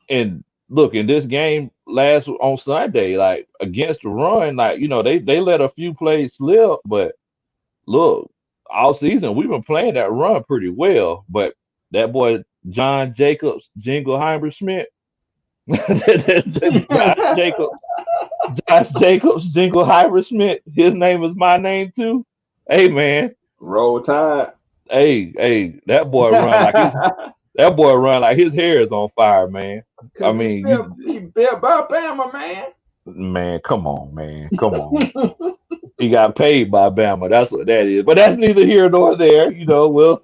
and look, in this game last on Sunday, like against the run, like they let a few plays slip, but look, all season we've been playing that run pretty well. But that boy John Jacobs, Jingleheimer Smith, Josh Jacobs, Josh Jacobs, Jingleheimer Smith. His name is my name too. Hey man, roll tide. hey, that boy run like his hair is on fire, man. I Cause mean, he built by Bama, man. man, come on, man, come on. He got paid by Bama. That's what that is. But that's neither here nor there. Well,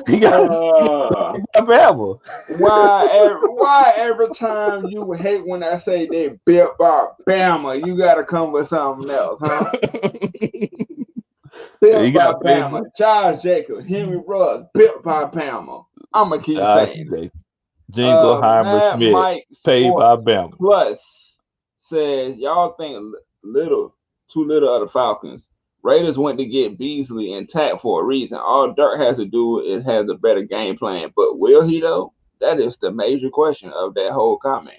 he got uh, Bama. why every time you hate when I say they built by Bama, you gotta come with something else, huh? He Built by got paid Bama. by Charles Jacobs, Henry Ruggs, built by Bama. I'ma keep Josh saying it. Jingleheimer Mad Smith, Mike paid by Sports Bama. Plus says y'all think too little of the Falcons. Raiders went to get Beasley intact for a reason. All Dirk has to do is has a better game plan. But will he though? That is the major question of that whole comment.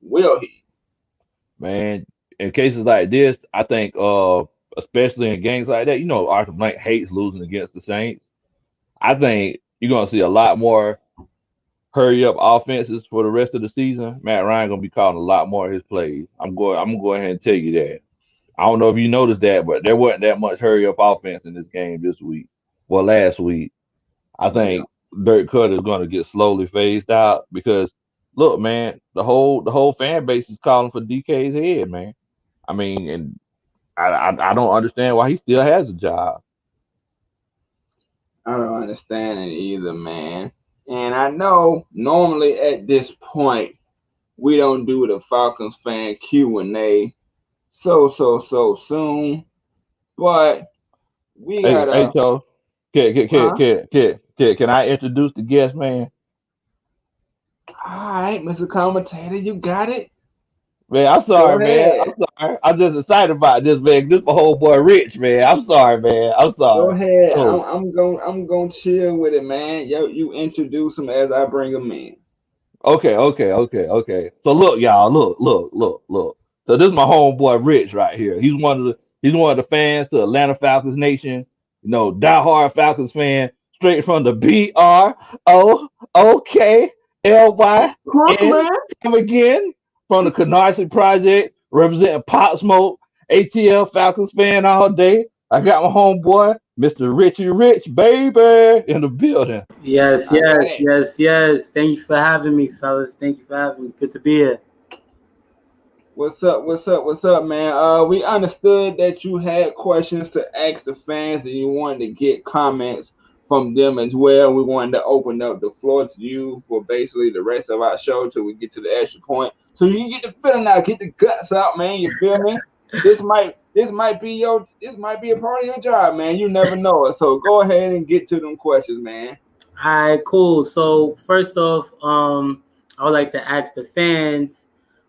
Will he? Man, in cases like this, I think especially in games like that, Arthur Blank hates losing against the Saints. I think you're gonna see a lot more hurry up offenses for the rest of the season. Matt Ryan gonna be calling a lot more of his plays. I'm gonna go ahead and tell you that. I don't know if you noticed that, but there wasn't that much hurry up offense in this game this week. Well, last week. I Yeah. think Dirk Cutter is gonna get slowly phased out because look, man, the whole fan base is calling for DK's head, man. I mean, and I don't understand why he still has a job. I don't understand it either, man. And I know normally at this point we don't do the Falcons fan Q&A so soon, but we Hey, gotta, Joe, huh? can I introduce the guest, man? All right, Mr. Commentator, you got it. Man, I'm Go sorry, man. I'm ahead. sorry. I'm just excited about this, man. This my whole boy Rich, man. I'm sorry, man. I'm Go sorry. ahead. I'm, So, I'm going. I'm going to chill with it, man. Yo, you introduce them as I bring them in. okay. So look, y'all, look. So this is my homeboy Rich right here. He's one of the fans to Atlanta Falcons Nation. Diehard Falcons fan, straight from the BROOKLYN. Brooklyn. Come again from the Canarsie Project, representing Pop Smoke. ATL Falcons fan all day. I got my homeboy, Mr. Richie Rich, baby, in the building. Yes, I got yes, it. yes, yes. Thank you for having me, fellas. Thank you for having me. Good to be here. What's up? What's up? What's up, man? We understood that you had questions to ask the fans, and you wanted to get comments from them as well. We wanted to open up the floor to you for basically the rest of our show till we get to the extra point, so you can get the feeling out, get the guts out, man. You feel me? This might be a part of your job, man. You never know it. So go ahead and get to them questions, man. All right, cool. So first off, I would like to ask the fans,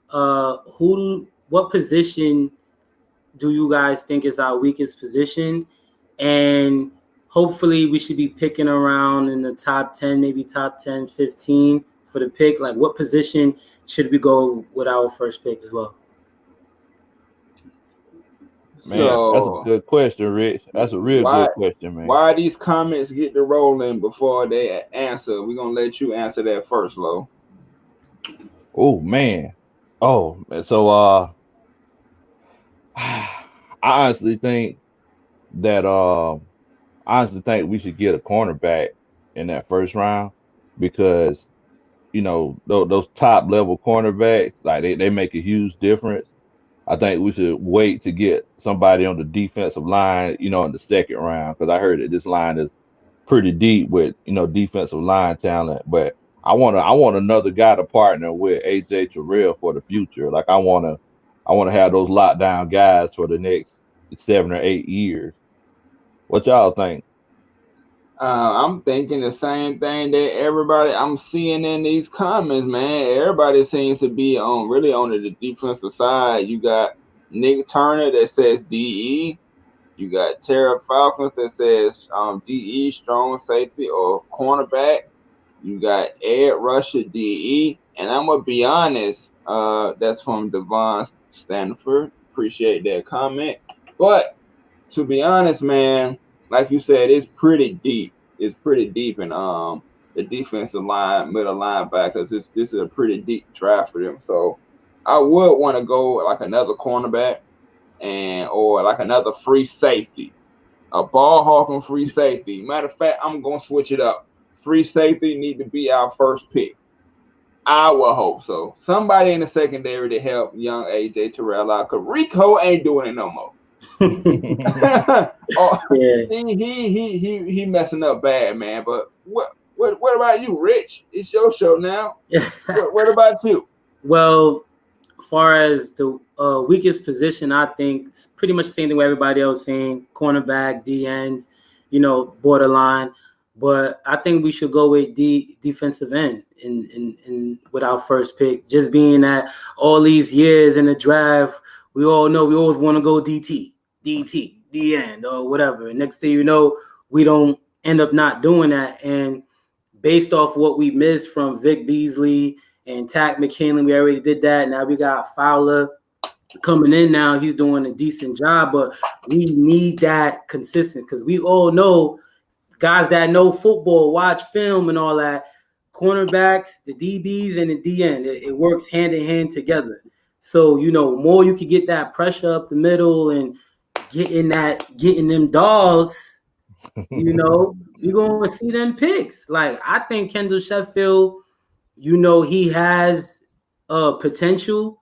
what position do you guys think is our weakest position? And hopefully we should be picking around in the top 10, maybe top 10, 15 for the pick. Like what position should we go with our first pick as well? Man, that's a So good question, Rich. That's a real why good question, man. why these comments get to rolling before they answer? We're gonna let you answer that first, Lo. Oh man. Oh, so I honestly think that I honestly think we should get a cornerback in that first round because those top level cornerbacks like they make a huge difference. I think we should wait to get somebody on the defensive line, in the second round because I heard that this line is pretty deep with defensive line talent. But I want another guy to partner with AJ Terrell for the future. Like I want to have those lockdown guys for the next 7 or 8 years. What y'all think? I'm thinking the same thing that everybody I'm seeing in these comments, man. Everybody seems to be on really on the defensive side. You got Nick Turner that says DE. You got Tara Falcons that says DE, strong safety or cornerback. You got Ed Rusher DE, and I'm gonna be honest. That's from Devon Stanford. Appreciate that comment. But to be honest, man, like you said, it's pretty deep. It's pretty deep in the defensive line, middle linebackers. This is a pretty deep draft for them. So I would want to go like another cornerback and or like another free safety, a ball hawking free safety. Matter of fact, I'm gonna switch it up. Free safety need to be our first pick. I will hope so. Somebody in the secondary to help young AJ Terrell out. Cause Rico ain't doing it no more. Oh, Yeah. he messing up bad, man. But what about you, Rich? It's your show now. What about you? Well, far as the weakest position, I think it's pretty much the same thing what everybody else saying. Cornerback, D ends, borderline. But I think we should go with defensive end in with our first pick. Just being that all these years in the draft, we all know we always want to go DT, D end, or whatever. And next thing you know, we don't end up not doing that. And based off what we missed from Vic Beasley and Tack McKinley, we already did that. Now we got Fowler coming in now. He's doing a decent job, but we need that consistent because we all know guys that know football, watch film and all that, cornerbacks, the DBs, and the DN, it works hand in hand together. So, more you can get that pressure up the middle and getting them dogs, you're going to see them picks. Like, I think Kendall Sheffield, he has potential.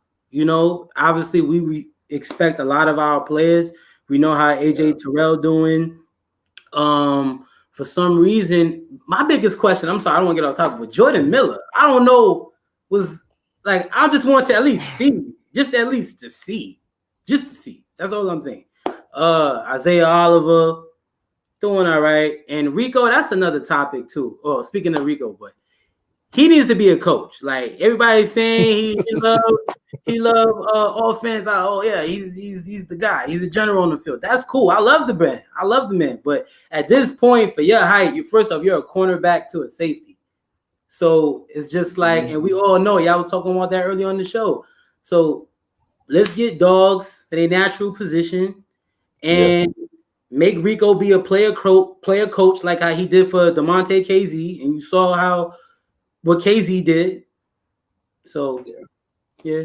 Obviously we expect a lot of our players. We know how AJ Terrell doing. For some reason, my biggest question, I'm sorry, I don't want to get off topic, but Jordan Miller, I don't know, was like, I just want to at least see, just to see. That's all I'm saying. Isaiah Oliver, doing all right. And Rico, that's another topic too. Oh, speaking of Rico, but he needs to be a coach. Like everybody's saying, he love offense. Oh yeah, he's the guy. He's a general on the field. That's cool. I love the man. But at this point, for your height, first off, you're a cornerback to a safety. So it's just like, and we all know, y'all was talking about that earlier on the show. So let's get dogs for their natural position Yeah. and make Rico be a player coach like how he did for DeMonte KZ, and you saw what KZ did. So yeah.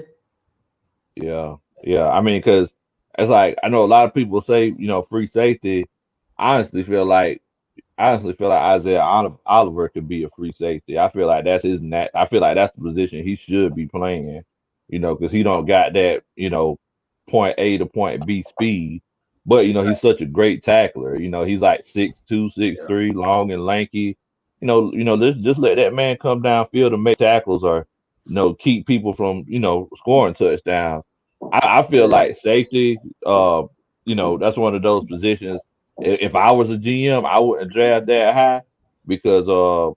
Yeah. Yeah. I mean, because it's like I know a lot of people say, free safety. I honestly feel like Isaiah Oliver could be a free safety. I feel like that's his net. I feel like that's the position he should be playing, because he don't got that, point A to point B speed. But he's such a great tackler. He's like 6'2", six Yeah. three, long and lanky. Just let that man come downfield and make tackles or keep people from scoring touchdowns. I feel Yeah. like safety. That's one of those positions if I was a GM, I wouldn't draft that high because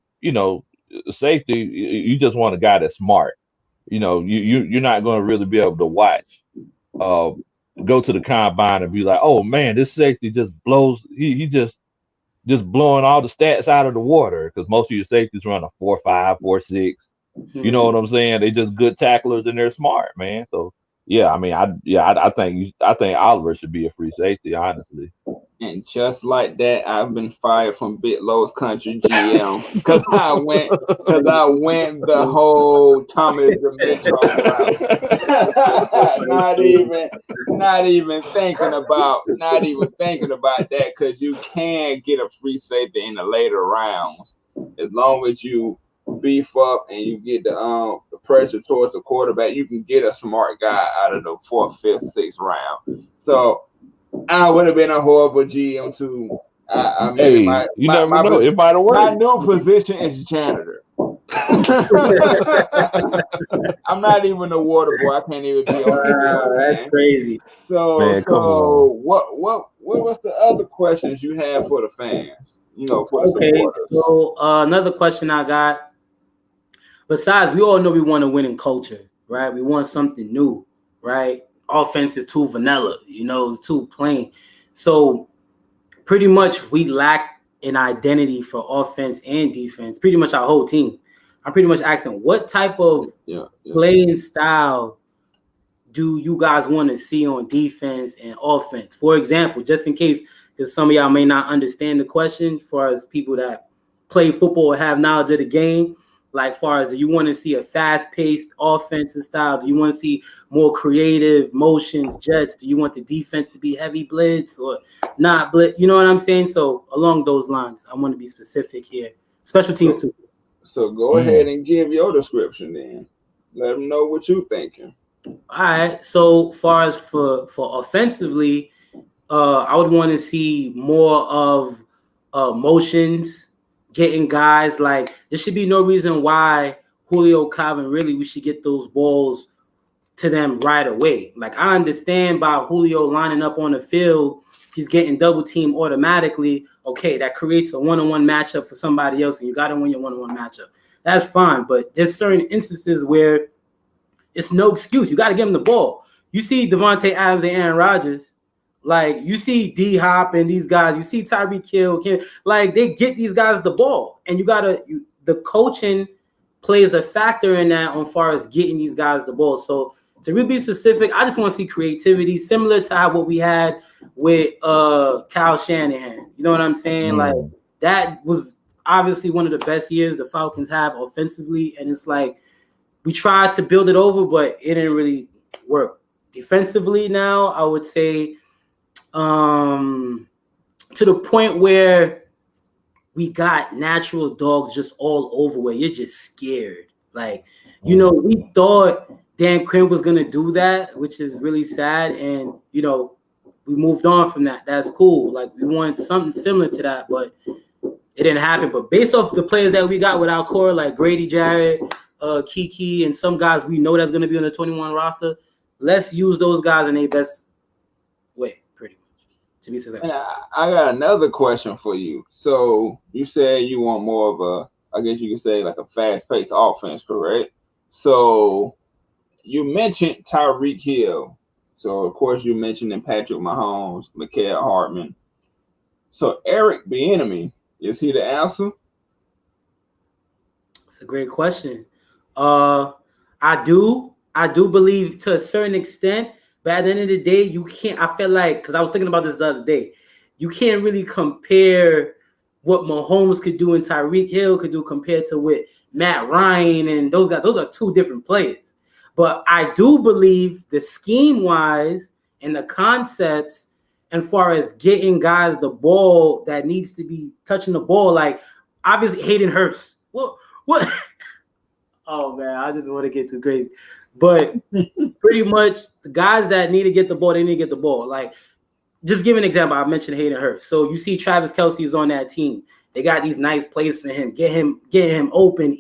safety, you just want a guy that's smart. You're not going to really be able to watch uh go to the combine and be like, oh man, this safety just blows. He just blowing all the stats out of the water because most of your safeties run a 4.5, 4.6. You know what I'm saying? They just good tacklers and they're smart, man. So yeah, I mean, I think Oliver should be a free safety, honestly. And just like that, I've been fired from Bitlo's Country GM because I went the whole Thomas Dimitro route. Not even thinking about that because you can get a free safety in the later rounds as long as you beef up and you get the pressure towards the quarterback. You can get a smart guy out of the 4th, 5th, 6th round. So I would have been a horrible GM too. I mean, Hey, you never know. It might have my worked. new position is janitor. I'm not even a water boy. I can't even be on the field, man. That's crazy. So, Man, come on. what was the other questions you had for the fans? For the supporters. So another question I got. Besides, we all know we want a winning culture, right? We want something new, right? Offense is too vanilla, it's too plain. So pretty much we lack an identity for offense and defense, pretty much our whole team. I'm pretty much asking what type of playing style do you guys want to see on defense and offense? For example, just in case, because some of y'all may not understand the question, for as people that play football or have knowledge of the game, like far as do you want to see a fast-paced offensive style? Do you want to see more creative motions, jets? Do you want the defense to be heavy blitz or not blitz? You know what I'm saying? So along those lines, I want to be specific here. Special teams too. So go ahead and give your description then. Let them know what you're thinking. All right. So far as for offensively, I would want to see more of motions, getting guys like there should be no reason why Julio, Calvin, really we should get those balls to them right away. Like I understand by Julio lining up on the field, he's getting double team automatically. Okay, that creates a one-on-one matchup for somebody else, and you got to win your one-on-one matchup. That's fine, but there's certain instances where it's no excuse. You got to give him the ball. You see Devontae Adams and Aaron Rodgers. Like, you see D-Hop and these guys. You see Tyreek Hill. Like, they get these guys the ball. And the coaching plays a factor in that on far as getting these guys the ball. So, to really be specific, I just want to see creativity similar to what we had with Kyle Shanahan. You know what I'm saying? Like, that was obviously one of the best years the Falcons have offensively. And it's like, we tried to build it over, but it didn't really work. Defensively now, I would say to the point where we got natural dogs just all over where you're just scared. Like, we thought Dan Quinn was going to do that, which is really sad. And, we moved on from that. That's cool. Like, we wanted something similar to that, but it didn't happen. But based off the players that we got with our core, like Grady Jarrett, Kiki, and some guys we know that's going to be on the 21 roster, let's use those guys in their best way, pretty much, to be successful. And I got another question for you. So you said you want more of I guess you could say like a fast-paced offense, correct? So you mentioned Tyreek Hill. So, of course, you mentioned Patrick Mahomes, Micah Hartman. So Eric Bieniemy, is he the answer? It's a great question. I do believe to a certain extent, but at the end of the day, you can't. I feel like, because I was thinking about this the other day, you can't really compare what Mahomes could do and Tyreek Hill could do compared to what Matt Ryan and those guys. Those are two different players. But I do believe the scheme-wise and the concepts, and far as getting guys the ball that needs to be touching the ball, like obviously Hayden Hurst. What? Oh man, I just want to get too crazy, but pretty much the guys that need to get the ball, they need to get the ball. Like, just give an example. I mentioned Hayden Hurst. So you see Travis Kelce is on that team. They got these nice plays for him. Get him open.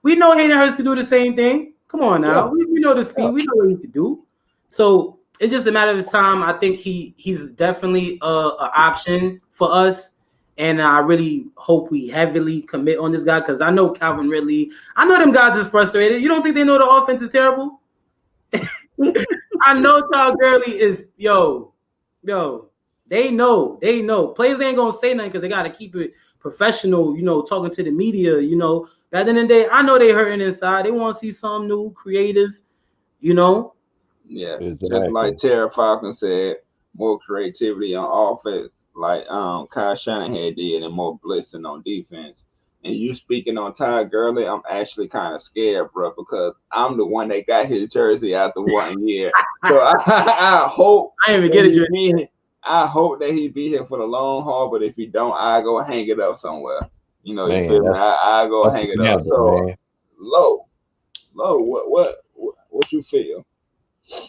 We know Hayden Hurst can do the same thing. Come on now. Yeah. We know the speed. We know what he can do. So it's just a matter of time. I think he's definitely an option for us. And I really hope we heavily commit on this guy because I know Calvin Ridley. I know them guys is frustrated. You don't think they know the offense is terrible? I know Todd Gurley is yo. They know. Players ain't gonna say nothing because they gotta keep it professional. Talking to the media. At the end of the day, I know they hurting inside. They want to see something new, creative. Yeah, Exactly. just like Terry Falcon said, more creativity on offense, like Kyle Shanahan did, and more blitzing on defense. And you speaking on Ty Gurley, I'm actually kind of scared, bro, because I'm the one that got his jersey after 1 year. So I hope I didn't even get it. I hope that he be here for the long haul. But if he don't, I go hang it up somewhere. You Man, feel me? I go hang it up. So man. low, what you feel?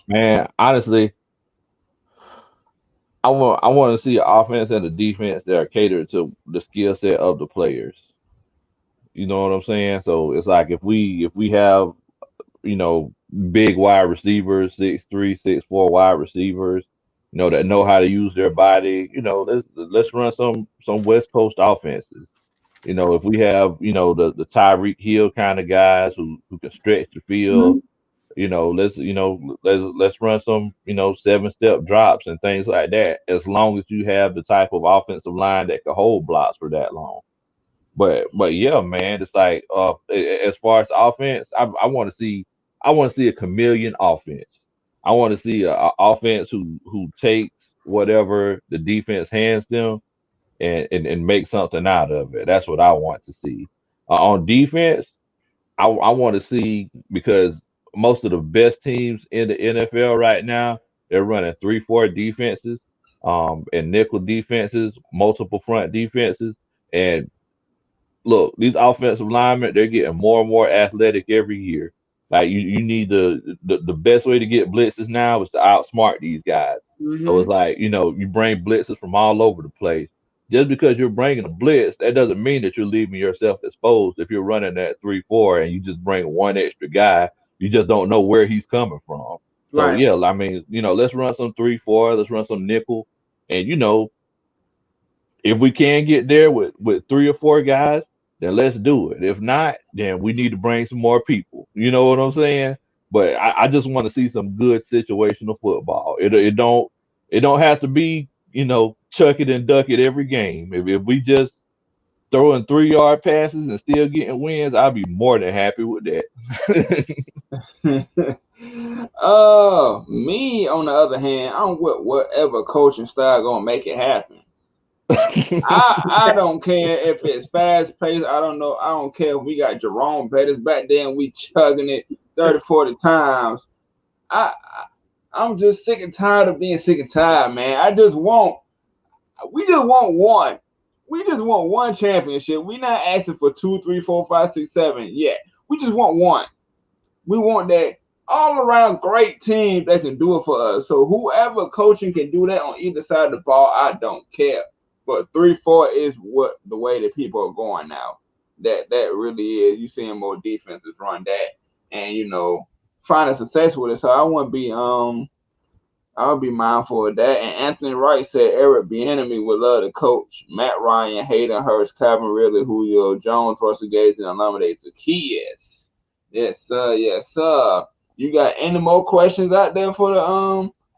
Man, honestly, I want to see an offense and a defense that are catered to the skill set of the players. You know what I'm saying? So it's like if we have big wide receivers, 6'3", 6'4" wide receivers, that know how to use their body. Let's run some West Coast offenses. If we have the Tyreek Hill kind of guys who can stretch the field. Mhm. Let's run some 7-step drops and things like that. As long as you have the type of offensive line that can hold blocks for that long. But yeah, man, it's like as far as offense, I want to see a chameleon offense. I want to see a offense who takes whatever the defense hands them and make something out of it. That's what I want to see. On defense, I want to see because most of the best teams in the NFL right now, they're running 3-4 defenses, and nickel defenses, multiple front defenses, and look, these offensive linemen, they're getting more and more athletic every year. Like you need the best way to get blitzes now is to outsmart these guys. So it's Mhm. like, you bring blitzes from all over the place. Just because you're bringing a blitz, that doesn't mean that you're leaving yourself exposed. If you're running that 3-4 and you just bring one extra guy, you just don't know where he's coming from. So Right. yeah, I mean, let's run some 3-4, let's run some nickel, and if we can get there with 3 or 4 guys, then let's do it. If not, then we need to bring some more people. You know what I'm saying? But I just want to see some good situational football. It don't have to be chuck it and duck it every game. If we just throwing 3-yard passes and still getting wins, I'll be more than happy with that. Me on the other hand, I'm with whatever coaching style gonna make it happen. I don't care if it's fast paced. I don't know. I don't care if we got Jerome Bettis back then. We chugging it 30, 40 times. I'm just sick and tired of being sick and tired, man. We just want one. We just want one championship. We're not asking for 2, 3, 4, 5, 6, 7 yet. We just want one. We want that all around great team that can do it for us. So whoever coaching can do that on either side of the ball, I don't care. But 3-4 is what the way that people are going now. That really is. You seeing more defenses run that, and finding success with it. So I would be mindful of that. And Anthony Wright said Eric Bieniemy would love to coach Matt Ryan, Hayden Hurst, Calvin Ridley, Julio Jones, Russell Gage, and Olamide Zaccheaus. Yes, sir. Yes, sir. You got any more questions out there for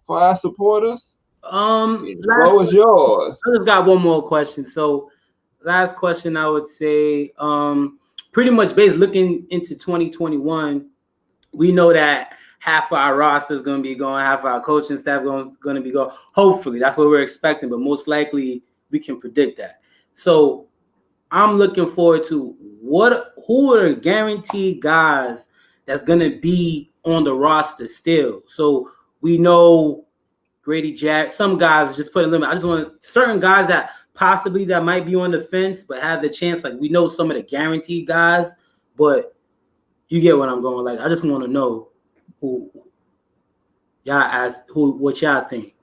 our supporters? The floor is yours. I just got one more question. So, last question, I would say, pretty much based looking into 2021, we know that half of our roster is going to be going, half of our coaching staff going to be going. Hopefully, that's what we're expecting, but most likely we can predict that. So, I'm looking forward to who are guaranteed guys that's going to be on the roster still. So we know Grady Jack. Some guys just put a limit. I just want certain guys that possibly that might be on the fence, but have the chance. Like we know some of the guaranteed guys, but you get what I'm going. Like I just want to know who y'all ask who what y'all think.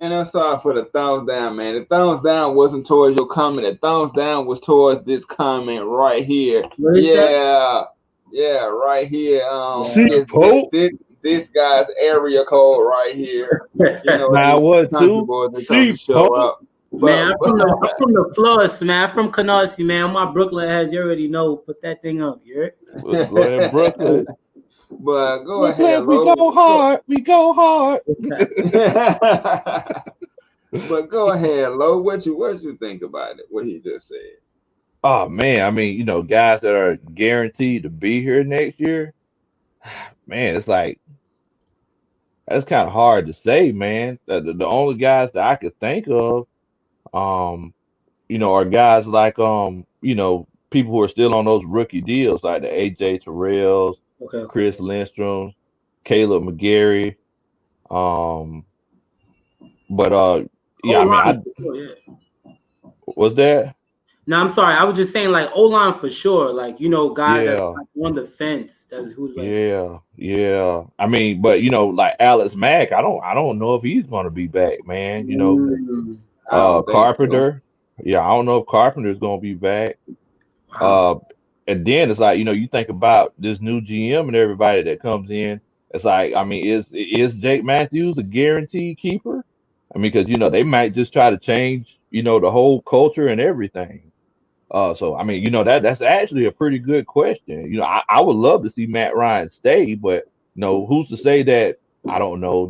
And I'm sorry for the thumbs down, man. The thumbs down wasn't towards your comment. The thumbs down was towards this comment right here. What is Yeah, yeah, right here. See, Pope. This guy's area code right here. You know, Now what country too? boys they come See, to show Pope. up. Man, I'm from the Florida, man. I'm from Canarsie, man. My Brooklyn heads, you already know. Put that thing up, you heard? Go ahead, Brooklyn. But go Brooklyn, ahead, we Lo. go hard. We go hard. But go ahead, Lo. What you think about it? What he just said. Oh man, I mean, guys that are guaranteed to be here next year, man, it's like that's kind of hard to say, man. The only guys that I could think of, um, are guys like people who are still on those rookie deals, like the AJ Terrells, Okay. Chris Lindstrom, Caleb McGarry. Um, but yeah, I mean, what's that? No, I'm sorry. I was just saying, like O-line for sure. Like guys that are on the fence. That's who's like. Yeah. I mean, but like Alex Mack, I don't know if he's gonna be back, man. Carpenter. So. Yeah, I don't know if Carpenter's gonna be back. Wow. And then it's like, you think about this new GM and everybody that comes in. It's like, I mean, is Jake Matthews a guaranteed keeper? I mean, because they might just try to change, the whole culture and everything. So I mean, that's actually a pretty good question. I would love to see Matt Ryan stay, but who's to say that? I don't know,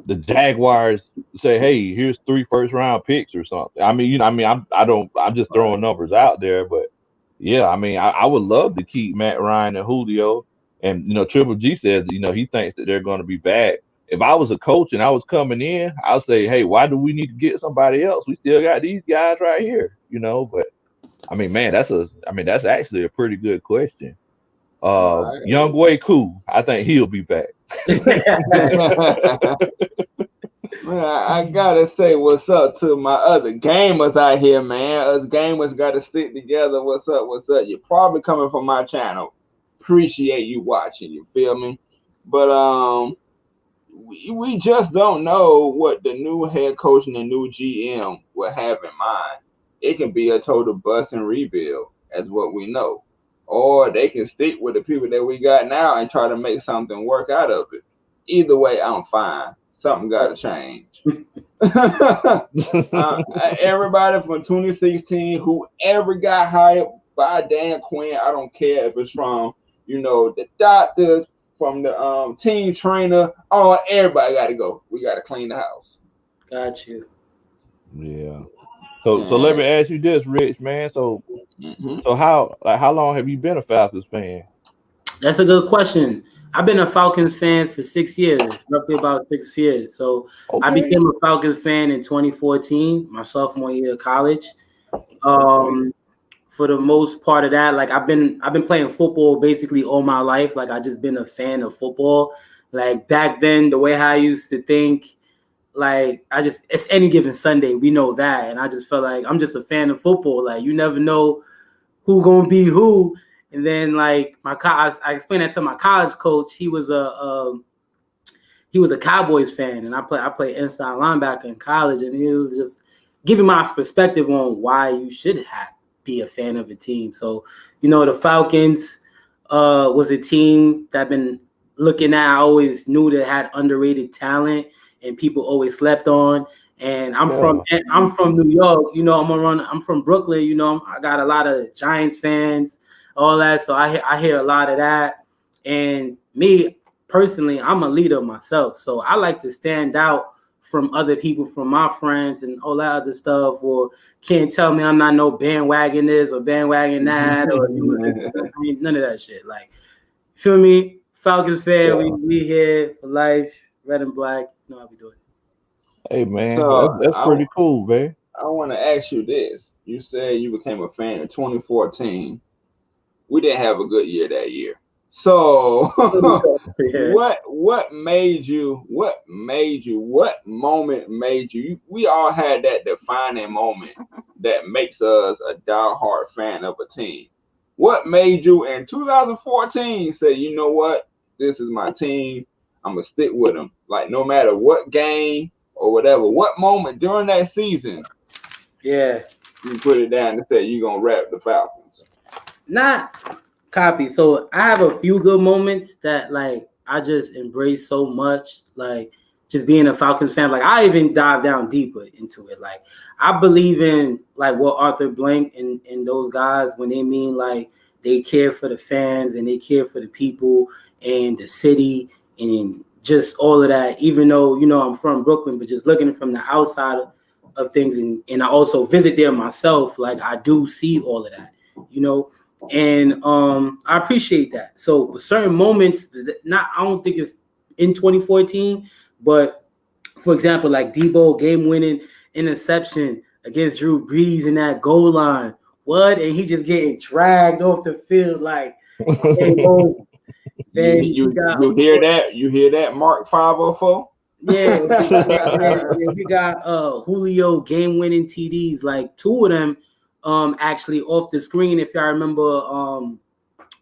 the Jaguars say, hey, here's 3 first-round picks or something. I mean, I'm just throwing numbers out there, but yeah, I mean, I would love to keep Matt Ryan and Julio, and Triple G says he thinks that they're going to be back. If I was a coach and I was coming in, I'll say, hey, why do we need to get somebody else? We still got these guys right here, but. I mean, man, that's actually a pretty good question. Young Way Cool, I think he'll be back. Man, I gotta say what's up to my other gamers out here, man. Us gamers gotta stick together. What's up? You're probably coming from my channel. Appreciate you watching. You feel me? But we just don't know what the new head coach and the new GM will have in mind. It can be a total bust and rebuild, as what we know. Or they can stick with the people that we got now and try to make something work out of it. Either way, I'm fine. Something got to change. Everybody from 2016, whoever got hired by Dan Quinn, I don't care if it's from, the doctor, from the team trainer, everybody got to go. We got to clean the house. Got you. Yeah. So let me ask you this, Rich, man. So how long have you been a Falcons fan? That's a good question. I've been a Falcons fan for 6 years, roughly about 6 years. So I became a Falcons fan in 2014, my sophomore year of college. For the most part of that, like I've been playing football basically all my life. Like I just been a fan of football. Like back then, the way I used to think. Like it's any given Sunday, we know that, and I just felt like I'm just a fan of football. Like you never know who gonna be who, and then like I explained that to my college coach. He was a Cowboys fan, and I played inside linebacker in college, and he was just giving my perspective on why you should be a fan of a team. So the Falcons was a team that I've been looking at. I always knew that had underrated talent. And people always slept on. And I'm from New York. I'm from Brooklyn. I got a lot of Giants fans, all that. So I hear a lot of that. And me personally, I'm a leader myself. So I like to stand out from other people, from my friends and all that other stuff. Or can't tell me I'm not no bandwagon this or bandwagon that or none of that shit. Like, feel me? Falcons fan, we here for life, red and black. You know how we do it. Hey man, so that's pretty cool, man. I want to ask you this. You said you became a fan in 2014. We didn't have a good year that year. So Yeah. what moment made you? We all had that defining moment that makes us a diehard fan of a team. What made you in 2014 say, you know what, this is my team, I'm gonna stick with them, like no matter what game or whatever? What moment during that season Yeah. you put it down and say you're gonna rap the Falcons? Not copy. So I have a few good moments that like I just embrace so much. Like just being a Falcons fan. Like I even dive down deeper into it. Like I believe in like what Arthur Blank and those guys when they mean like they care for the fans and they care for the people and the city and just all of that. Even though, you know, I'm from Brooklyn, but just looking from the outside of things and I also visit there myself, like I do see all of that, you know. And I appreciate that. So with certain moments, not I don't think it's in 2014, but for example, like Debo game winning interception against Drew Brees in that goal line. What? And he just getting dragged off the field like okay, oh, You then we you got you of hear course, that? You hear that? Mark 504. yeah, we got Julio game winning TDs, like two of them actually off the screen. If y'all remember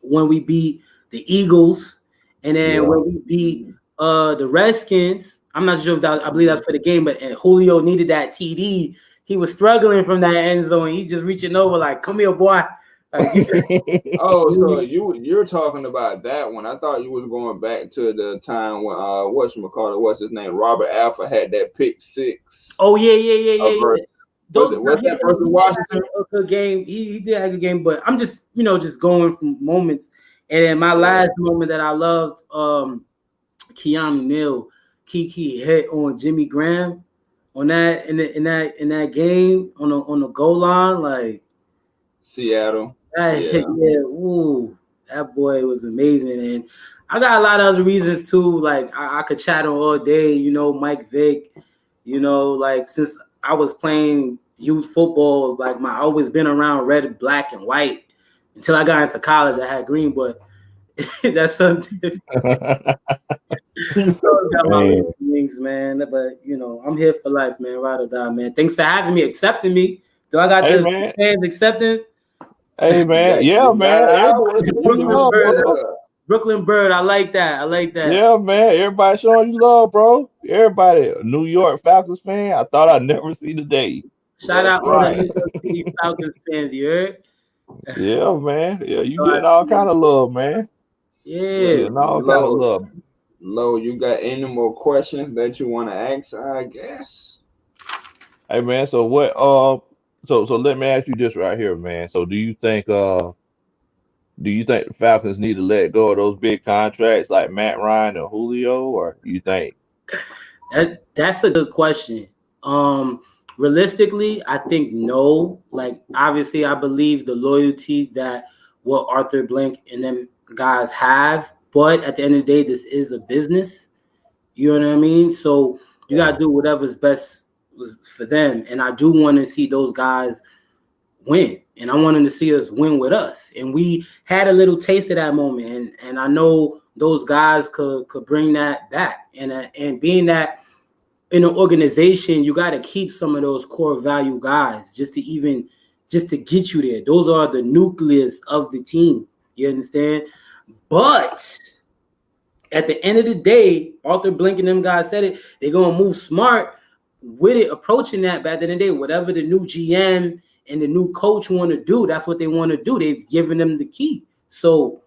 when we beat the Eagles, and then Yeah. when we beat the Redskins. I'm not sure if that I believe that's for the game, but Julio needed that TD. He was struggling from that end zone. He just reaching over like, "Come here, boy." Like, Oh, so you're talking about that one. I thought you was going back to the time when what's his name? Robert Alpha had that pick six. oh yeah. Versus, Those what's that versus he did Washington? have a good game. He did have a good game, but I'm just just going from moments. And then my Yeah. last moment that I loved, Keanu Neal, Kiki hit on Jimmy Graham on that in that game on the goal line, like Seattle. that hit, Yeah. yeah, ooh, that boy was amazing. And I got a lot of other reasons too. Like I could chat on all day, Mike Vick, like since I was playing youth football, like I always been around red, black, and white. Until I got into college, I had green, but that's something different. Got my Man, little wings, man. But I'm here for life, man. Ride or die, man. Thanks for having me, accepting me. Do I got hey the man, fans acceptance? hey man, yeah You got man. Everybody ours. showing you Brooklyn love, Bird, bro. Yeah. Brooklyn Bird. I like that. I like that. Yeah, man. Everybody showing you love, bro. Everybody, a New York Falcons fan. I thought I'd never see the day. Shout That's out all the right. New York City Falcons fans. You heard? Yeah, man. Yeah, you So I getting all see. kind of love, man. You Yeah. getting all kind of love. Lo, you got any more questions that you want to ask? I guess. Hey, man. So what? So let me ask you this right here, man. So do you think the Falcons need to let go of those big contracts like Matt Ryan and Julio, or you think? That's a good question. Um, Realistically, I think no. Like, obviously, I believe the loyalty that what Arthur Blank and them guys have, but at the end of the day, this is a business. You know what I mean? So you Yeah. gotta do whatever's best for them. And I do want to see those guys win, and I wanted to see us win with us. And we had a little taste of that moment, and I know those guys could bring that back. And being that in an organization, you got to keep some of those core value guys just to get you there. Those are the nucleus of the team. You understand? But at the end of the day, Arthur Blank and them guys said it. They're gonna move smart with it, approaching that. But at the end of the day, whatever the new GM and the new coach want to do, that's what they want to do. They've given them the key. So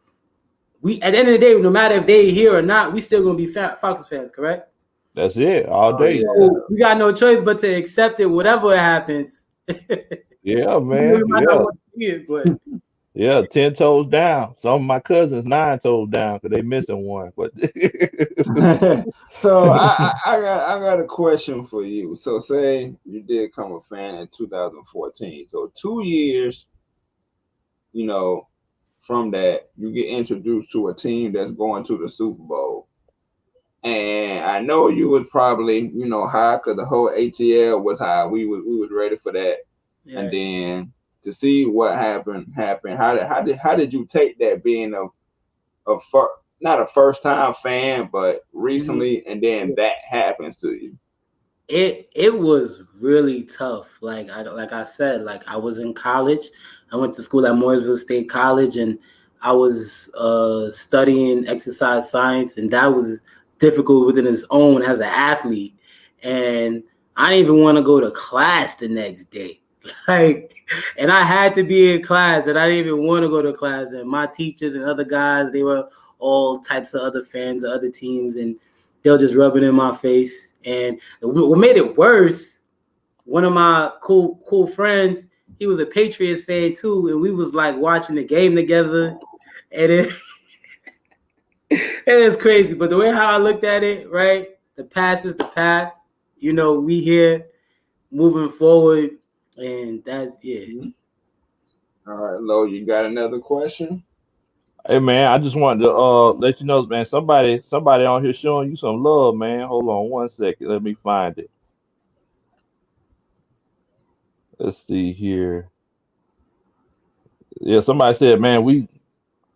we, at the end of the day, no matter if they here or not, we still gonna be Falcons fans, correct? That's it all Oh day. yeah. So we got no choice but to accept it, whatever happens. Yeah, We man. might not Yeah. want to see it, but Yeah, 10 toes down. Some of my cousins 9 toes down because they missing one. But So I got a question for you. So say you did come a fan in 2014. So 2 years, you know, from that, you get introduced to a team that's going to the Super Bowl. And I know you was probably, high because the whole ATL was high. We was ready for that. And yeah. then to see what happened. How did you take that being not a first time fan, but Mhm. recently, and then that happens to you? It was really tough. Like I said, like I was in college. I went to school at Mooresville State College, and I was studying exercise science, and that was difficult within its own as an athlete. And I didn't even want to go to class the next day. Like, and I had to be in class, and I didn't even want to go to class. And my teachers and other guys, they were all types of other fans of other teams, and they were just rubbing in my face. And what made it worse, one of my cool friends, he was a Patriots fan too, and we was like watching the game together, and it was crazy. But the way how I looked at it, right, the past is the past. You know, we here moving forward, and that's yeah. Mhm. All right, Lo, you got another question? Hey man, I just wanted to let you know, man. Somebody on here showing you some love, man. Hold on one second. Let me find it. Let's see here. Yeah, somebody said, man,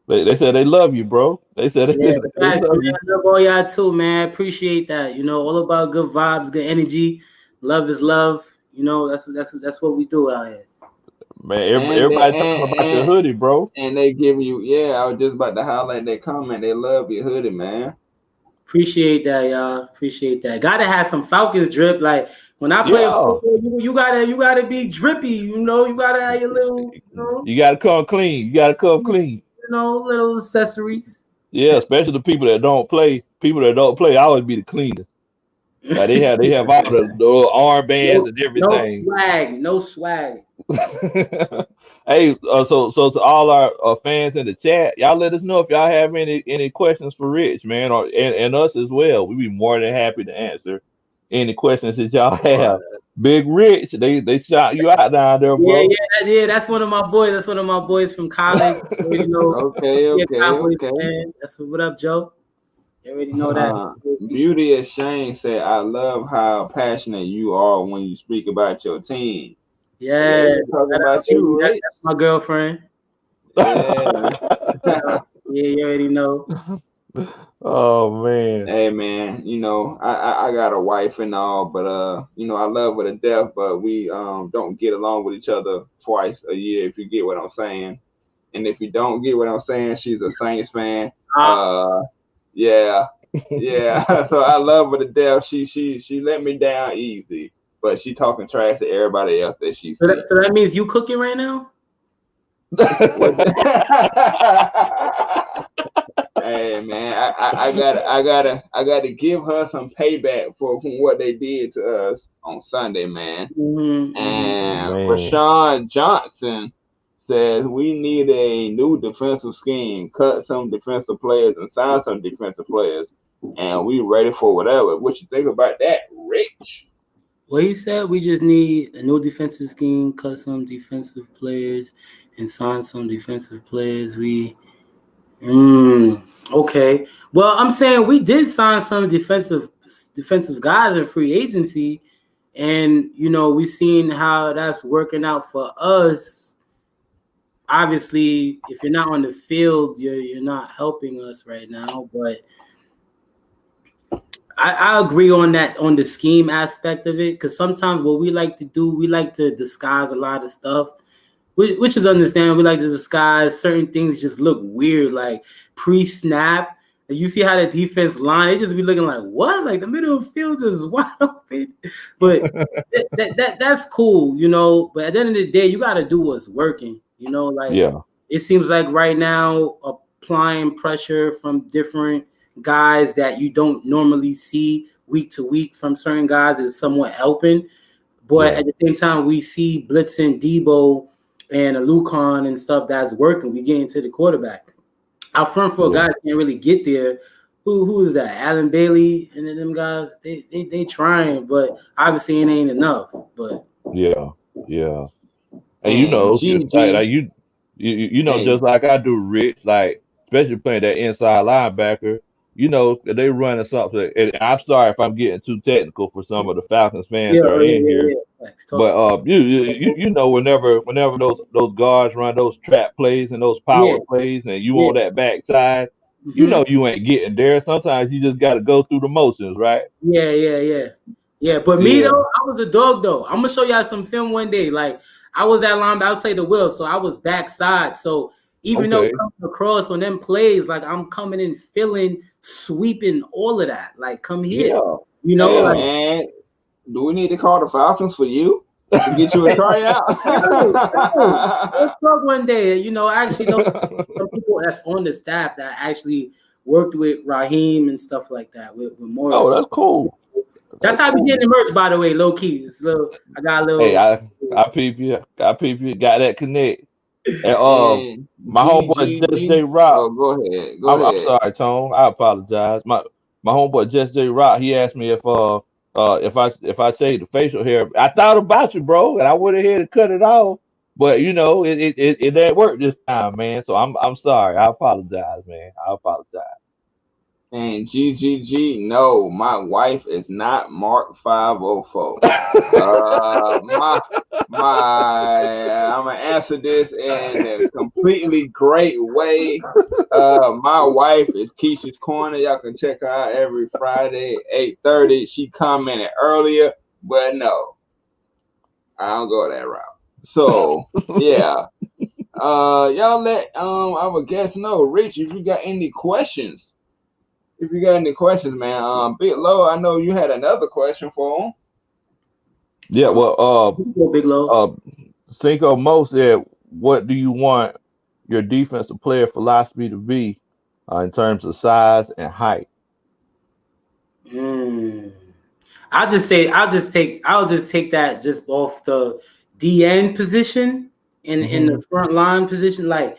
they said they love you, bro. They said Yeah, they facts, love man. you. I love all y'all too, man. Appreciate that. You know, all about good vibes, good energy. Love is love. You know, that's what we do out here. Man, And they everybody talking about your hoodie, bro. and they give you, yeah, I was just about to highlight that comment. They love your hoodie, man. Appreciate that, y'all. Appreciate that. Gotta have some Falcons drip. Like when I play Yeah. football, you gotta be drippy. You know, you gotta have your little, You gotta come clean. You gotta come clean. little accessories. Yeah, especially the people that don't play. People that don't play always be the cleanest. Like they have all the armbands No, and no everything. swag, no swag. Hey, so to all our fans in the chat, y'all let us know if y'all have any questions for Rich, man, or and us as well. We'd be more than happy to answer any questions that y'all have. Right. Big Rich, they shot you out down there, Yeah, bro. yeah. That's one of my boys. That's one of my boys from college. You already know, Okay, yeah, okay, Cowboys okay. fan. That's what up, Joe. You already know that. Beauty Exchange said, "I love how passionate you are when you speak about your team." Yeah, Yeah, we're talking shout out, about baby. you, Rich. That's my girlfriend. Yeah. Yeah, you already know. Oh man, Hey man, I got a wife and all, but I love her to death, but we don't get along with each other twice a year, if you get what I'm saying. And if you don't get what I'm saying, she's a Saints fan. Uh, Uh yeah, yeah. So I love her to death. She let me down easy, but she talking trash to everybody else that she so that, see. so that means you cooking right now? What Hey man, I gotta give her some payback for from what they did to us on Sunday, man. And man. Rashawn Johnson says we need a new defensive scheme, cut some defensive players and sign some defensive players, and we ready for whatever. What you think about that, Rich? Well, he said we just need a new defensive scheme, cut some defensive players, and sign some defensive players. Okay. Well, I'm saying we did sign some defensive guys in free agency, and we've seen how that's working out for us. Obviously, if you're not on the field, you're not helping us right now. But I agree on that, on the scheme aspect of it, because sometimes what we like to do, we like to disguise a lot of stuff, which is understandable. We like to disguise certain things, just look weird, like pre-snap. And you see how the defense line, they just be looking like what, like the middle of the field just is wide open. But that's cool, But at the end of the day, you got to do what's working, Like Yeah, it seems like right now, applying pressure from different guys that you don't normally see week to week from certain guys is somewhat helping. But yeah, at the same time, we see blitzing Debo and a Lucan and stuff that's working. We get into the quarterback. Our front four yeah, guys can't really get there. Who is that? Allen Bailey and then them guys. They trying, but obviously it ain't enough. But yeah, yeah. And And just and like I do, Rich, like especially playing that inside linebacker, they running something. And I'm sorry if I'm getting too technical for some of the Falcons fans yeah, that are oh, yeah, in yeah, here, yeah. Thanks. but Talk. whenever those guards run those trap plays and those Yeah, power plays, and you yeah, on that backside, you know you ain't getting there. Sometimes you just got to go through the motions, right? Yeah. But me Yeah. though, I was a dog though. I'm gonna show y'all some film one day. Like I was at linebacker, I played the wheel, so I was backside. So even though Okay. coming across on them plays, like I'm coming in, feeling, sweeping, all of that. Like come here, Yeah. Hey like. Yeah. man, do we need to call the Falcons for you to get you a tryout? Let's talk one day. I actually know some people that's on the staff that actually worked with Raheem and stuff like that with Oh, Morris. that's cool. That's That's how we cool. getting the merch, by the way, low key. I got a Hey, little. I peep you. I peep you. Got that connect. And And my homeboy Just J Rock. Oh, go ahead. Go I'm ahead. sorry, Tone. I apologize. My homeboy Just J Rock. He asked me if I shaved the facial hair. I thought about you, bro, and I went ahead and cut it off. But it didn't work this time, man. So I'm sorry. I apologize, man. I apologize. And no, my wife is not Mark 504. I'm gonna answer this in a completely great way. My wife is Keisha's Corner. Y'all can check her out every Friday, 8:30. She commented earlier, but no, I don't go that route. So yeah. Y'all let our guests know, Rich, if you got any questions. If you got any questions, man, Big Low, I know you had another question for him. Yeah. Well, Big Low. Cinco Mo said, "What do you want your defensive player philosophy to be in terms of size and height?" Mm. I'll just take that just off the DN position in Hmm. the front line position. Like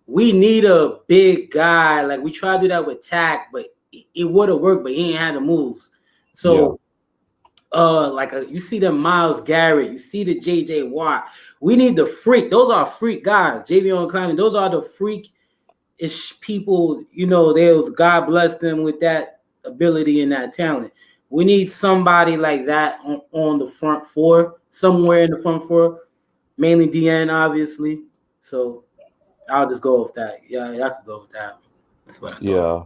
we need a big guy. Like we tried to do that with Tack, but it would have worked, but he ain't had the moves. Yeah. So you see the Miles Garrett, you see the JJ Watt. We need the freak. Those are freak guys. Javion Clowney, those are the freak-ish people. God bless them with that ability and that talent. We need somebody like that on the front four, somewhere in the front four, mainly DN, obviously. So I'll just go with that. Yeah, y'all could go with that. That's what I thought. Yeah.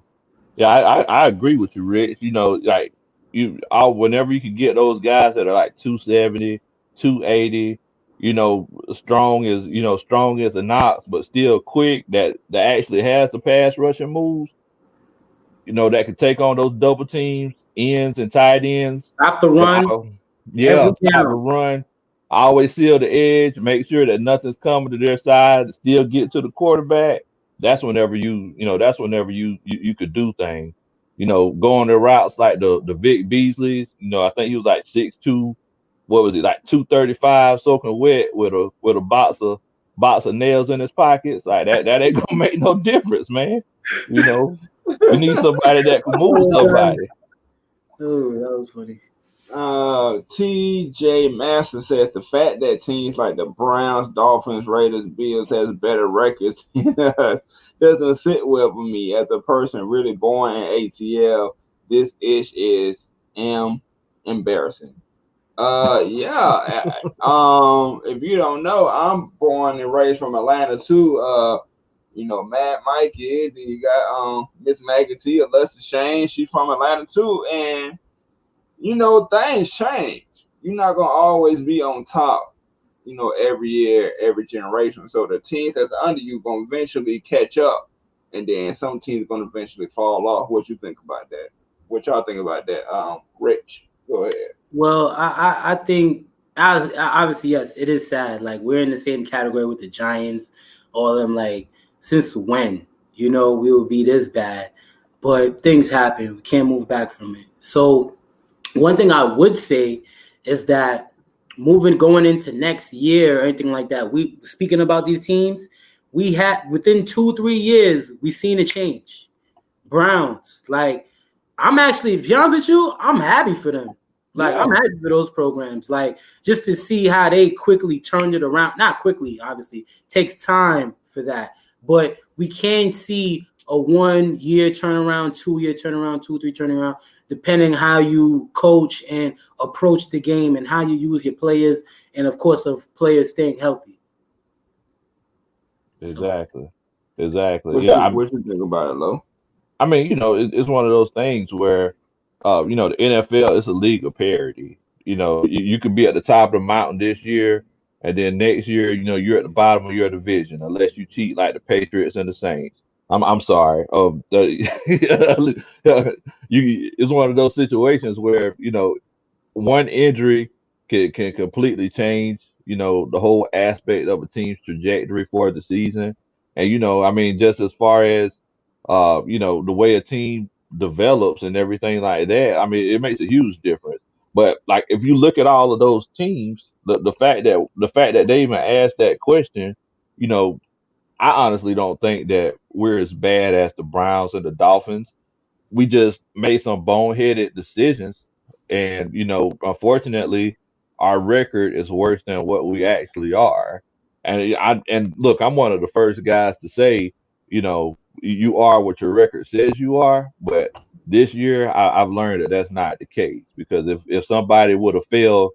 Yeah, I agree with you, Rich. Like whenever you can get those guys that are like 270, 280, strong as an ox, but still quick, that actually has the pass rushing moves, that can take on those double teams, ends and tight ends. Stop the That run yeah, every stop the down. run. Always seal the edge, make sure that nothing's coming to their side, still get to the quarterback. That's whenever you could do things. Going the routes like the Vic Beasley's. I think he was like 6'2", what was it, like 235 soaking wet with a box of nails in his pockets. Like that ain't gonna make no difference, man. You know, you need somebody that can move Oh, God. somebody. Oh, that was funny. TJ Master says the fact that teams like the Browns, Dolphins, Raiders, Bills has better records than us doesn't sit well with me. As a person really born in ATL, this ish is embarrassing. Yeah. If you don't know, I'm born and raised from Atlanta too. Mad Mike is, and you got Miss Maggie T, Alessa Shane. She's from Atlanta too, and things change. You're not gonna always be on top, every year, every generation. So the teams that's under you gonna eventually catch up, and then some teams gonna eventually fall off. What you think about that? What y'all think about that? Rich, go ahead. Well, I think obviously yes, it is sad. Like we're in the same category with the Giants, all of them. Like since when we will be this bad? But things happen. We can't move back from it. So one thing I would say is that going into next year or anything like that, we speaking about these teams, we had within 2-3 years we seen a change. Browns, like I'm actually, to be honest with you, I'm happy for them. Like I'm Yeah, happy for those programs. Like just to see how they quickly turned it around. Not quickly, obviously, takes time for that. But we can see a 1 year turnaround, 2 year turnaround, 2-3 turnaround, depending how you coach and approach the game and how you use your players, and of course of players staying healthy. So exactly. Exactly. What Yeah, you what you think about it, Lo? I mean, it's one of those things where, the NFL is a league of parity. You could be at the top of the mountain this year, and then next year, you're at the bottom of your division, unless you cheat like the Patriots and the Saints. I'm sorry. It's one of those situations where one injury can completely change, the whole aspect of a team's trajectory for the season. And I mean, just as far as the way a team develops and everything like that, I mean, it makes a huge difference. But like if you look at all of those teams, the fact that they even asked that question, you know, I honestly don't think that we're as bad as the Browns and the Dolphins. We just made some boneheaded decisions, and unfortunately, our record is worse than what we actually are. And look, I'm one of the first guys to say, you are what your record says you are. But this year, I've learned that that's not the case, because if somebody would have failed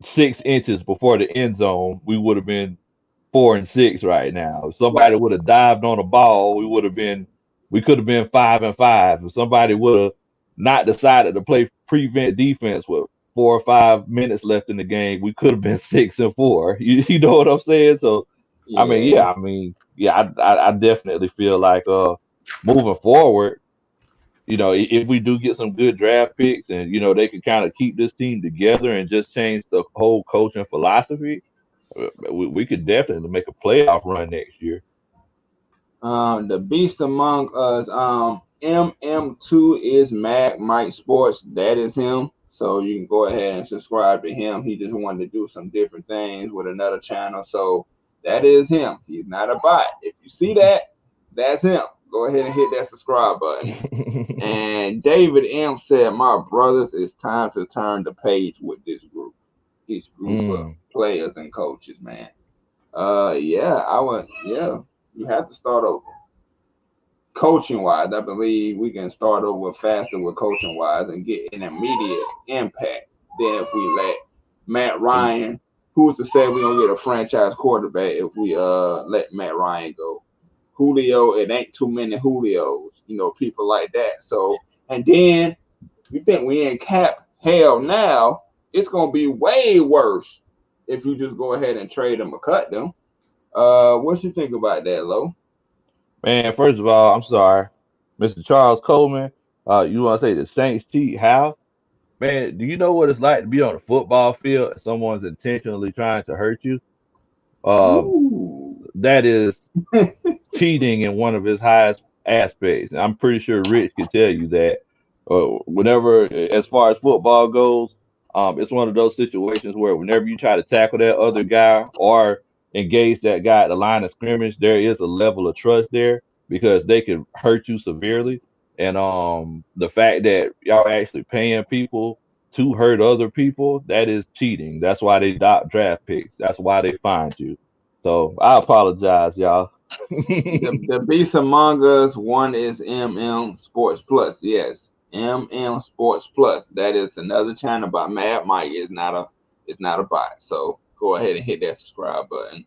6 inches before the end zone, we would have been 4-6 right now. If somebody Right. would have dived on a ball, we could have been 5-5. If somebody would have not decided to play prevent defense with 4 or 5 minutes left in the game, we could have been 6-4. You know what I'm saying? So, Yeah. yeah, I definitely feel like moving forward, if we do get some good draft picks, and they can kind of keep this team together and just change the whole coaching philosophy, we could definitely make a playoff run next year. The beast among us, MM2 is Mad Mike Sports. That is him. So you can go ahead and subscribe to him. He just wanted to do some different things with another channel. So that is him. He's not a bot. If you see that, that's him. Go ahead and hit that subscribe button. And David M said, "My brothers, it's time to turn the page with this group of Mm. players and coaches, man." Yeah, yeah, you have to start over. Coaching wise, I believe we can start over faster with coaching wise and get an immediate impact than if we let Matt Ryan, who's to say we're gonna get a franchise quarterback if we let Matt Ryan go. Julio, it ain't too many Julios, people like that. So, and then you think we in cap hell now, it's gonna be way worse if you just go ahead and trade them or cut them. What you think about that, Lo? Man, first of all, I'm sorry, Mr. Charles Coleman. You want to say the Saints cheat? How? Man, do you know what it's like to be on a football field and someone's intentionally trying to hurt you? Uh, Ooh. that is cheating in one of its highest aspects. And I'm pretty sure Rich could tell you that. Whenever, as far as football goes, it's one of those situations where whenever you try to tackle that other guy or engage that guy at the line of scrimmage, there is a level of trust there, because they can hurt you severely. And the fact that y'all actually paying people to hurt other people, that is cheating. That's why they dock draft picks. That's why they find you. So I apologize, y'all. The beast among us, one is MM Sports Plus. Yes, MM Sports Plus. That is another channel by Mad Mike. It's not a bot. So go ahead and hit that subscribe button.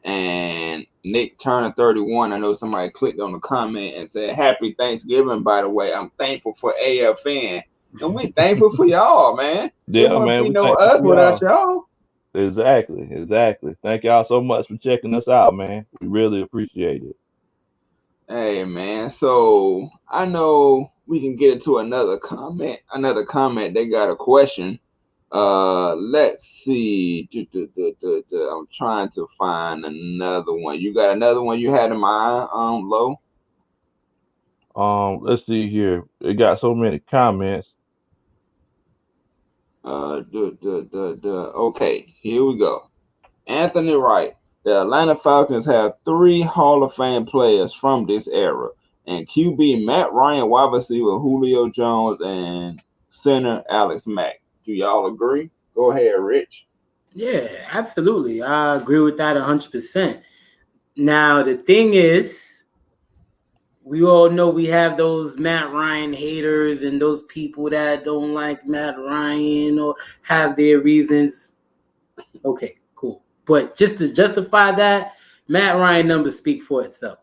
And Nick Turner 31. I know somebody clicked on the comment and said Happy Thanksgiving. By the way, I'm thankful for AFN, and we thankful for y'all, man. It Yeah, wouldn't man, be we no thankful us for without y'all. y'all. Exactly, exactly. Thank y'all so much for checking us out, man. We really appreciate it. Hey man, so I know we can get into another comment. Another comment. They got a question. Let's see. I'm trying to find another one. You got another one you had in mind, Low? Let's see here. It got so many comments. Okay, here we go. Anthony Wright. The Atlanta Falcons have three Hall of Fame players from this era, and QB Matt Ryan, wide receiver Julio Jones, and center Alex Mack. Do y'all agree? Go ahead, Rich. Yeah, absolutely. I agree with that 100%. Now, the thing is, we all know we have those Matt Ryan haters and those people that don't like Matt Ryan or have their reasons. Okay, cool. But just to justify that, Matt Ryan numbers speak for itself.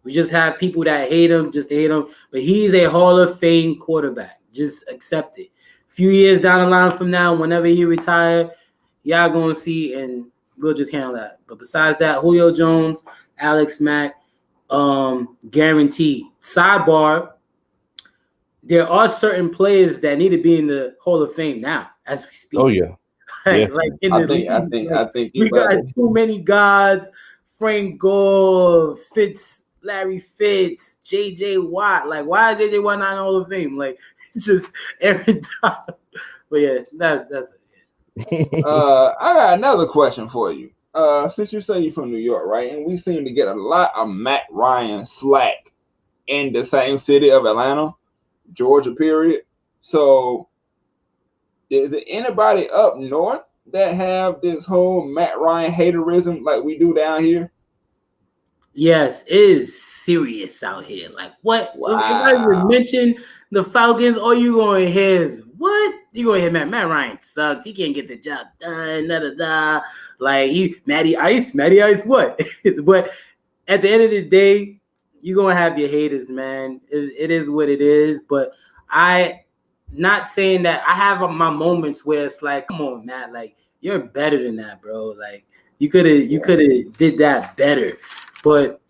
We just have people that hate him, just hate him. But he's a Hall of Fame quarterback. Just accept it. A few years down the line from now, whenever he retire, y'all gonna see, and we'll just handle that. But besides that, Julio Jones, Alex Mack, guaranteed. Sidebar: there are certain players that need to be in the Hall of Fame now, as we Oh speak. yeah, Like definitely. in I the think I league, think like I think you we got better. too many gods. Frank Gore, Larry Fitz, J.J. Watt. Like, why is J.J. Watt not in the Hall of Fame? Like, just every time. But yeah, that's it. I got another question for you. Since you say you're from New York, right? And we seem to get a lot of Matt Ryan slack in the same city of Atlanta, Georgia, period. So is there anybody up north that have this whole Matt Ryan haterism like we do down here? Yes, it is serious out here. Like, what? If I even Wow. mention the Falcons, all you going to hear is, what? You going to hear Matt Ryan sucks. He can't get the job done. Da, da, da. Like, Matty Ice, what? But at the end of the day, you're going to have your haters, man. It is what it is. But not saying that I have my moments where it's like, come on, Matt, like, you're better than that, bro. Like, you could have did that better. But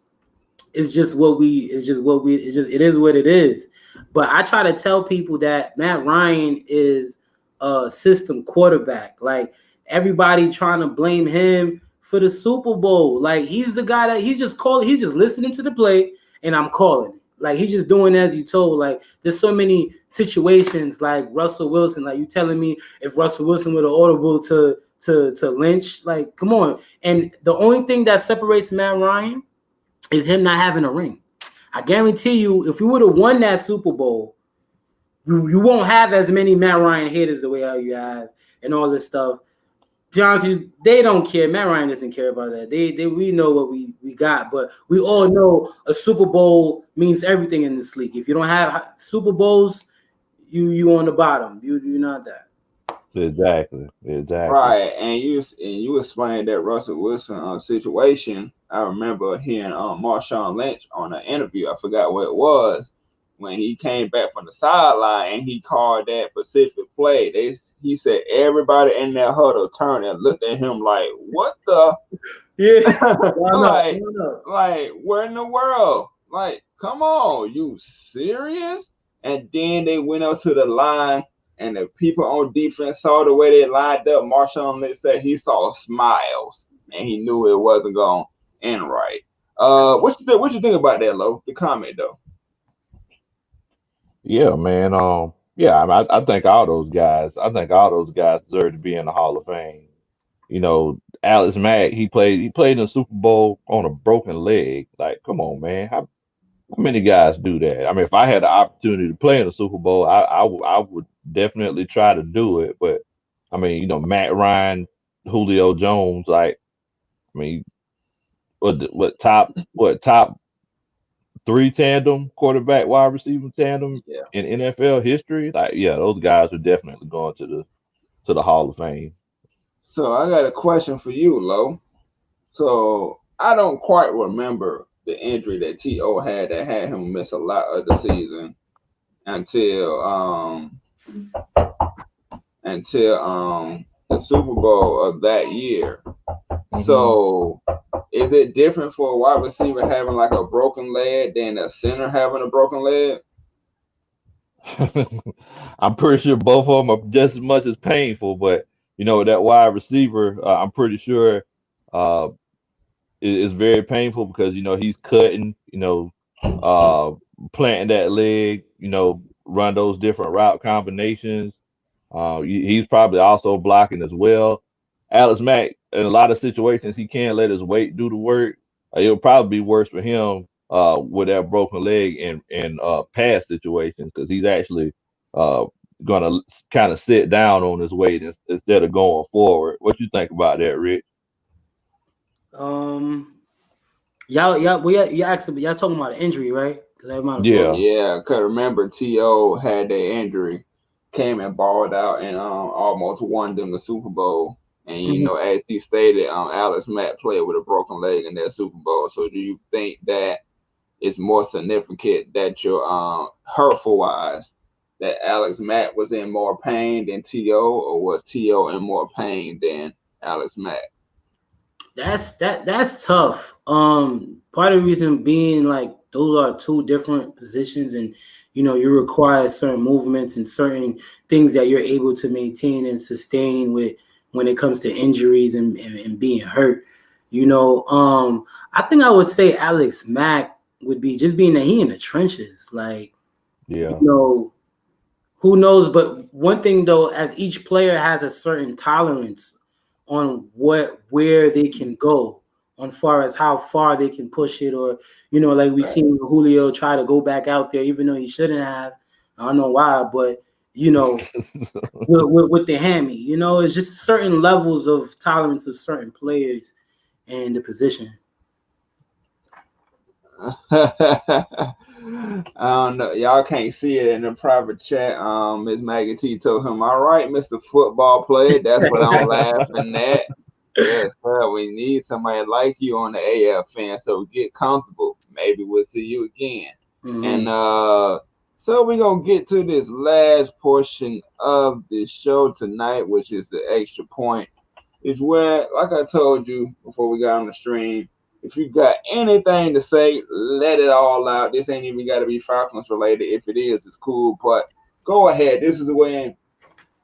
it is what it is. But I try to tell people that Matt Ryan is a system quarterback. Like, everybody trying to blame him for the Super Bowl. Like, he's the guy that he's just listening to the play and I'm calling it. Like, he's just doing as you told. Like, there's so many situations like Russell Wilson. Like, you telling me if Russell Wilson would have audible to Lynch, like, come on. And the only thing that separates Matt Ryan is him not having a ring. I guarantee you, if you would have won that Super Bowl, you won't have as many Matt Ryan haters the way how you have and all this stuff. To be honest with you, they don't care. Matt Ryan doesn't care about that. We know what we got, but we all know a Super Bowl means everything in this league. If you don't have Super Bowls, you on the bottom. You're not that. Exactly. Right, and you explained that Russell Wilson situation. I remember hearing Marshawn Lynch on an interview. I forgot what it was when he came back from the sideline and he called that specific play. He said everybody in that huddle turned and looked at him like, "What the?" Yeah, like where in the world? Like, come on, you serious? And then they went up to the line and the people on defense saw the way they lined up. Marshawn Lynch said he saw smiles and he knew it wasn't going to end right. What you think about that, Lo? The comment though. Yeah, man. Yeah, I think all those guys. I think all those guys deserve to be in the Hall of Fame. You know, Alex Mack. He played in the Super Bowl on a broken leg. Like, come on, man. How many guys do that? I mean, if I had the opportunity to play in the Super Bowl, I would definitely try to do it. But I mean, Matt Ryan, Julio Jones. Like, I mean, what top three tandem quarterback wide receiver tandem Yeah. in NFL history. Like, yeah, those guys are definitely going to the Hall of Fame. So I got a question for you, Lo. So I don't quite remember the injury that T.O. had that had him miss a lot of the season until the Super Bowl of that year. So is it different for a wide receiver having like a broken leg than a center having a broken leg? I'm pretty sure both of them are just as much as painful, but that wide receiver, I'm pretty sure uh, is very painful because he's cutting, uh, planting that leg, run those different route combinations. He's probably also blocking as well. Alex Mack, in a lot of situations, he can't let his weight do the work. It'll probably be worse for him with that broken leg in pass situations because he's actually uh, gonna kind of sit down on his weight instead of going forward. What you think about that, Rich? Y'all talking about an injury, right? Because I might have Yeah. forgot. Yeah, cause remember T.O. had that injury, came and balled out and almost won them the Super Bowl. And as he stated, Alex Mack played with a broken leg in that Super Bowl. So do you think that it's more significant that you're hurtful wise that Alex Mack was in more pain than T.O., or was T.O. in more pain than Alex Mack? That's tough. Part of the reason being like those are two different positions, and you require certain movements and certain things that you're able to maintain and sustain with when it comes to injuries and being hurt. I think I would say Alex Mack would be just being that he in the trenches, like Yeah. who knows? But one thing though, as each player has a certain tolerance on where they can go, on far as how far they can push it, or like we Right. seen Julio try to go back out there, even though he shouldn't have. I don't know why, but with the hammy, it's just certain levels of tolerance of certain players and the position. I don't know. Y'all can't see it in the private chat. Miss Maggie T told him, "All right, Mr. Football Player, that's what I'm laughing at." Yes, sir. We need somebody like you on the AFN, so get comfortable. Maybe we'll see you again. And Mhm. so we're gonna get to this last portion of the show tonight, which is the extra point. Is where, like I told you before we got on the stream, if you got anything to say, let it all out. This ain't even got to be Falcons related. If it is, it's cool. But go ahead. This is when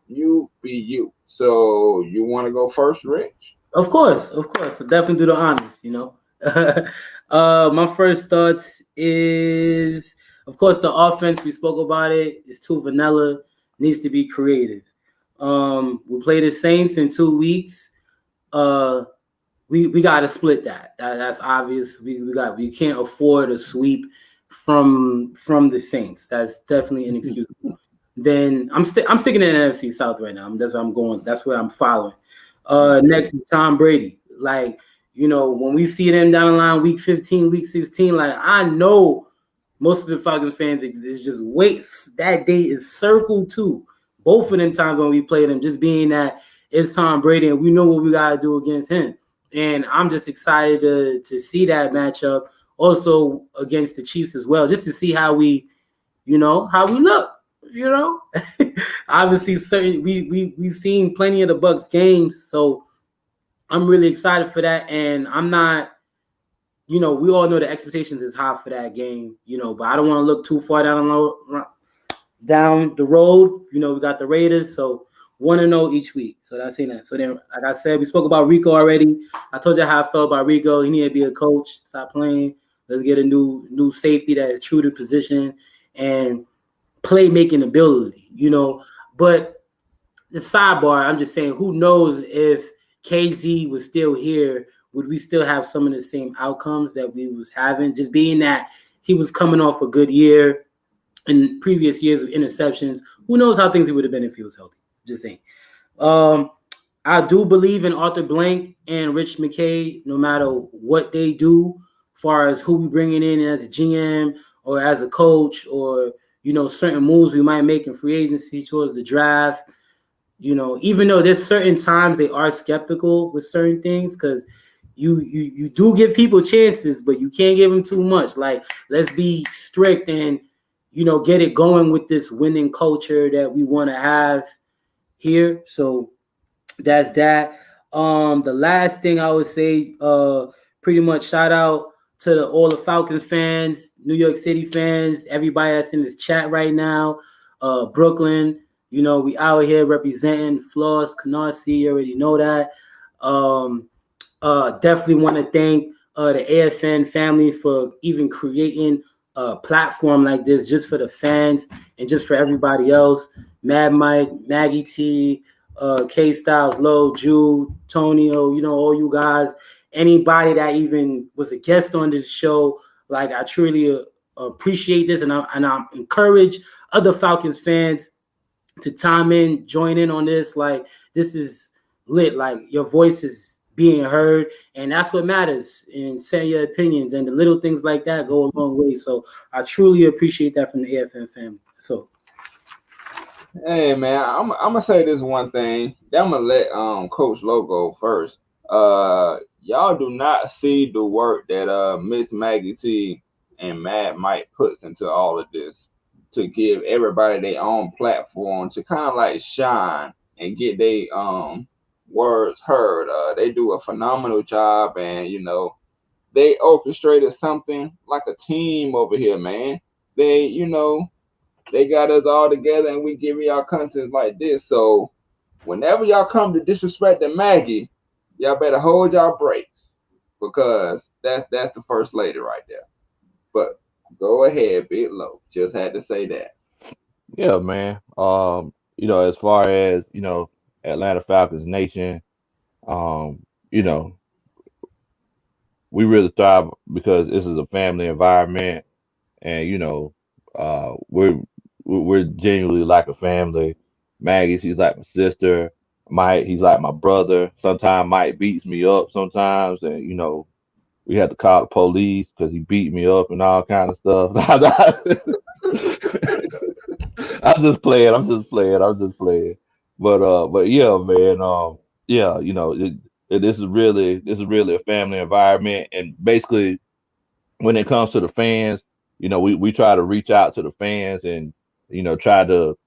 you be you. So you want to go first, Rich? Of course. So definitely do the honors. My first thoughts is, of course, the offense. We spoke about it. It's too vanilla. Needs to be creative. We play the Saints in 2 weeks. Uh, we got to split that. That's obvious. We can't afford a sweep from the Saints. That's definitely inexcusable. Then I'm sticking in the NFC South right now. That's where I'm going. That's where I'm following. Next is Tom Brady. Like, when we see them down the line week 15, week 16, like I know most of the Falcons fans is just waits. That day is circled too. Both of them times when we play them, just being that it's Tom Brady and we know what we gotta do against him. And I'm just excited to see that matchup also against the Chiefs as well, just to see how we look. You know, obviously, certain we've seen plenty of the Bucks games, so I'm really excited for that. And I'm not, we all know the expectations is high for that game, but I don't want to look too far down the road. We got the Raiders, so 1-0 each week. So that's in that. So then, like I said, we spoke about Rico already. I told you how I felt about Rico. He need to be a coach. Stop playing. Let's get a new safety that is true to position and playmaking ability. But the sidebar, I'm just saying, who knows if KZ was still here, would we still have some of the same outcomes that we was having? Just being that he was coming off a good year in previous years with interceptions. Who knows how things would have been if he was healthy? Just saying. I do believe in Arthur Blank and Rich McKay, no matter what they do, as far as who we bringing in as a GM or as a coach, or certain moves we might make in free agency towards the draft. Even though there's certain times they are skeptical with certain things, because you do give people chances, but you can't give them too much. Like, let's be strict and get it going with this winning culture that we want to have here. So that's that. The last thing I would say, pretty much shout out to all the Falcons fans, New York City fans, everybody that's in this chat right now. Brooklyn, we out here representing Floss, Canarsie, you already know that. Definitely want to thank the AFN family for even creating a platform like this just for the fans and just for everybody else. Mad Mike, Maggie T, K Styles, Low, Jude, Tonio, all you guys, anybody that even was a guest on this show. Like, I truly appreciate this, and I encourage other Falcons fans to join in on this. Like, this is lit. Like, your voice is being heard, and that's what matters. And saying your opinions and the little things like that go a long way. So I truly appreciate that from the AFN family. So. Hey man, I'm gonna say this one thing. I'm gonna let Coach Logo first. Y'all do not see the work that Miss Maggie T and Mad Mike puts into all of this to give everybody their own platform to kind of like shine and get their words heard. They do a phenomenal job, and they orchestrated something like a team over here, man. They got us all together, and we giving y'all content like this. So whenever y'all come to disrespect the Maggie, y'all better hold y'all brakes because that's the first lady right there. But go ahead, Big Low. Just had to say that. Yeah, man. As far as Atlanta Falcons Nation, um, you know, we really thrive because this is a family environment, and we're genuinely like a family. Maggie, she's like my sister. Mike, he's like my brother. Sometimes Mike beats me up sometimes, and we had to call the police because he beat me up and all kind of stuff. I'm just playing. I'm just playing. I'm just playing. But yeah, man. Yeah, this is really a family environment, and basically when it comes to the fans, we try to reach out to the fans and try to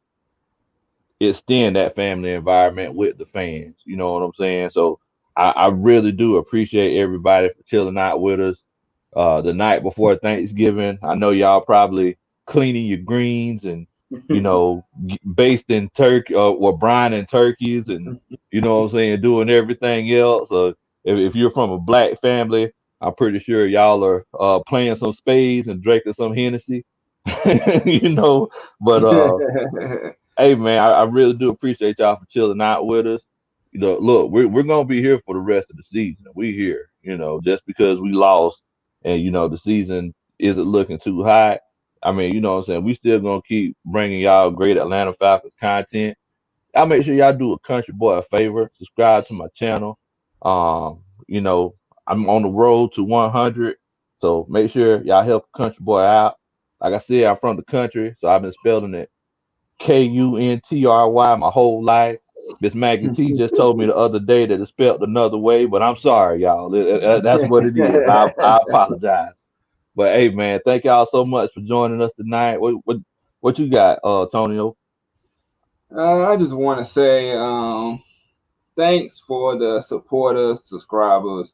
extend that family environment with the fans. You know what I'm saying? So I really do appreciate everybody for chilling out with us the night before Thanksgiving. I know y'all probably cleaning your greens and basting turkey or brining turkeys and what I'm saying, doing everything else. If you're from a black family, I'm pretty sure y'all are playing some spades and drinking some Hennessy. you know, but hey man, I really do appreciate y'all for chilling out with us. Look, we're gonna be here for the rest of the season. We here, just because we lost and the season isn't looking too hot. I mean, you know what I'm saying? We still gonna keep bringing y'all great Atlanta Falcons content. I'll make sure y'all do a country boy a favor. Subscribe to my channel. You know, I'm on the road to 100, so make sure y'all help country boy out. Like I said, I'm from the country, so I've been spelling it Kuntry my whole life. Miss Maggie T just told me the other day that it's spelled another way, but I'm sorry, y'all. That's what it is. I apologize. But hey, man, thank y'all so much for joining us tonight. What you got, Tonio? I just want to say thanks for the supporters, subscribers,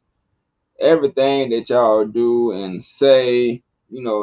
everything that y'all do and say,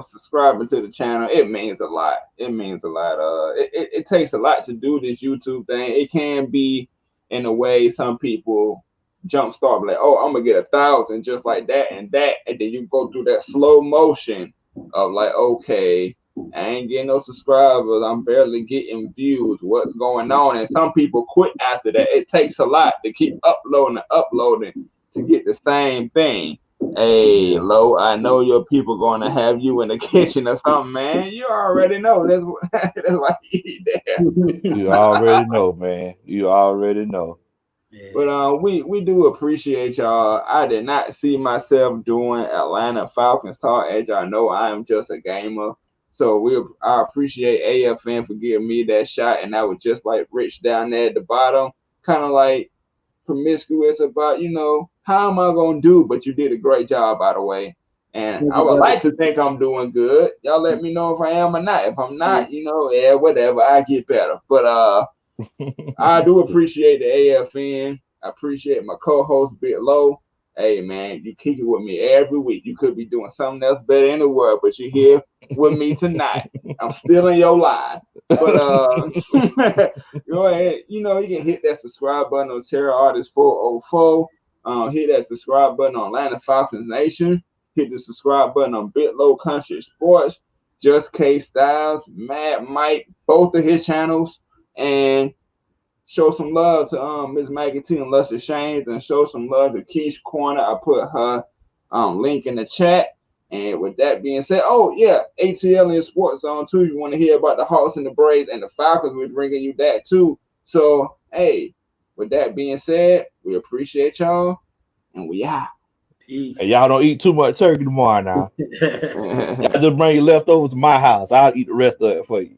subscribing to the channel. It means a lot. It means a lot. It takes a lot to do this YouTube thing. It can be in a way some people jumpstart like, oh, I'm gonna get 1,000 just like that, and then you go through that slow motion of like, okay, I ain't getting no subscribers. I'm barely getting views. What's going on? And some people quit after that. It takes a lot to keep uploading and uploading to get the same thing. Hey, Yeah, Lo, I know your people gonna have you in the kitchen or something, man. You already know. That's why you eat you there. already know, man. You already know. But Yeah. we do appreciate y'all. I did not see myself doing Atlanta Falcons talk. As y'all know, I am just a gamer. So I appreciate AFN for giving me that shot, and I was just like Rich down there at the bottom, kind of like promiscuous about, how am I gonna do? But you did a great job, by the way. And Thank I you, would brother. like to think I'm doing good. Y'all let me know if I am or not. If I'm Yeah. not, yeah, whatever, I get better. But I do appreciate the AFN. I appreciate my co-host Bit Low. Hey man, you kick it with me every week. You could be doing something else better in the world, but you're here with me tonight. I'm still in your line. But go ahead. You can hit that subscribe button on Terror Artist 404. Hit that subscribe button on Atlanta Falcons Nation. Hit the subscribe button on Bit Low Country Sports. Just K Styles, Mad Mike, both of his channels, and show some love to Miss Maggie T and Luscious Shanes, and show some love to Keish Corner. I put her link in the chat. And with that being said, oh yeah, ATL in Sports Zone too. You want to hear about the Hawks and the Braves and the Falcons? We're bringing you that too. So hey, with that being said, we appreciate y'all, and we out. And Peace. y'all don't eat too much turkey tomorrow now. Y'all just bring your leftovers to my house. I'll eat the rest of it for you.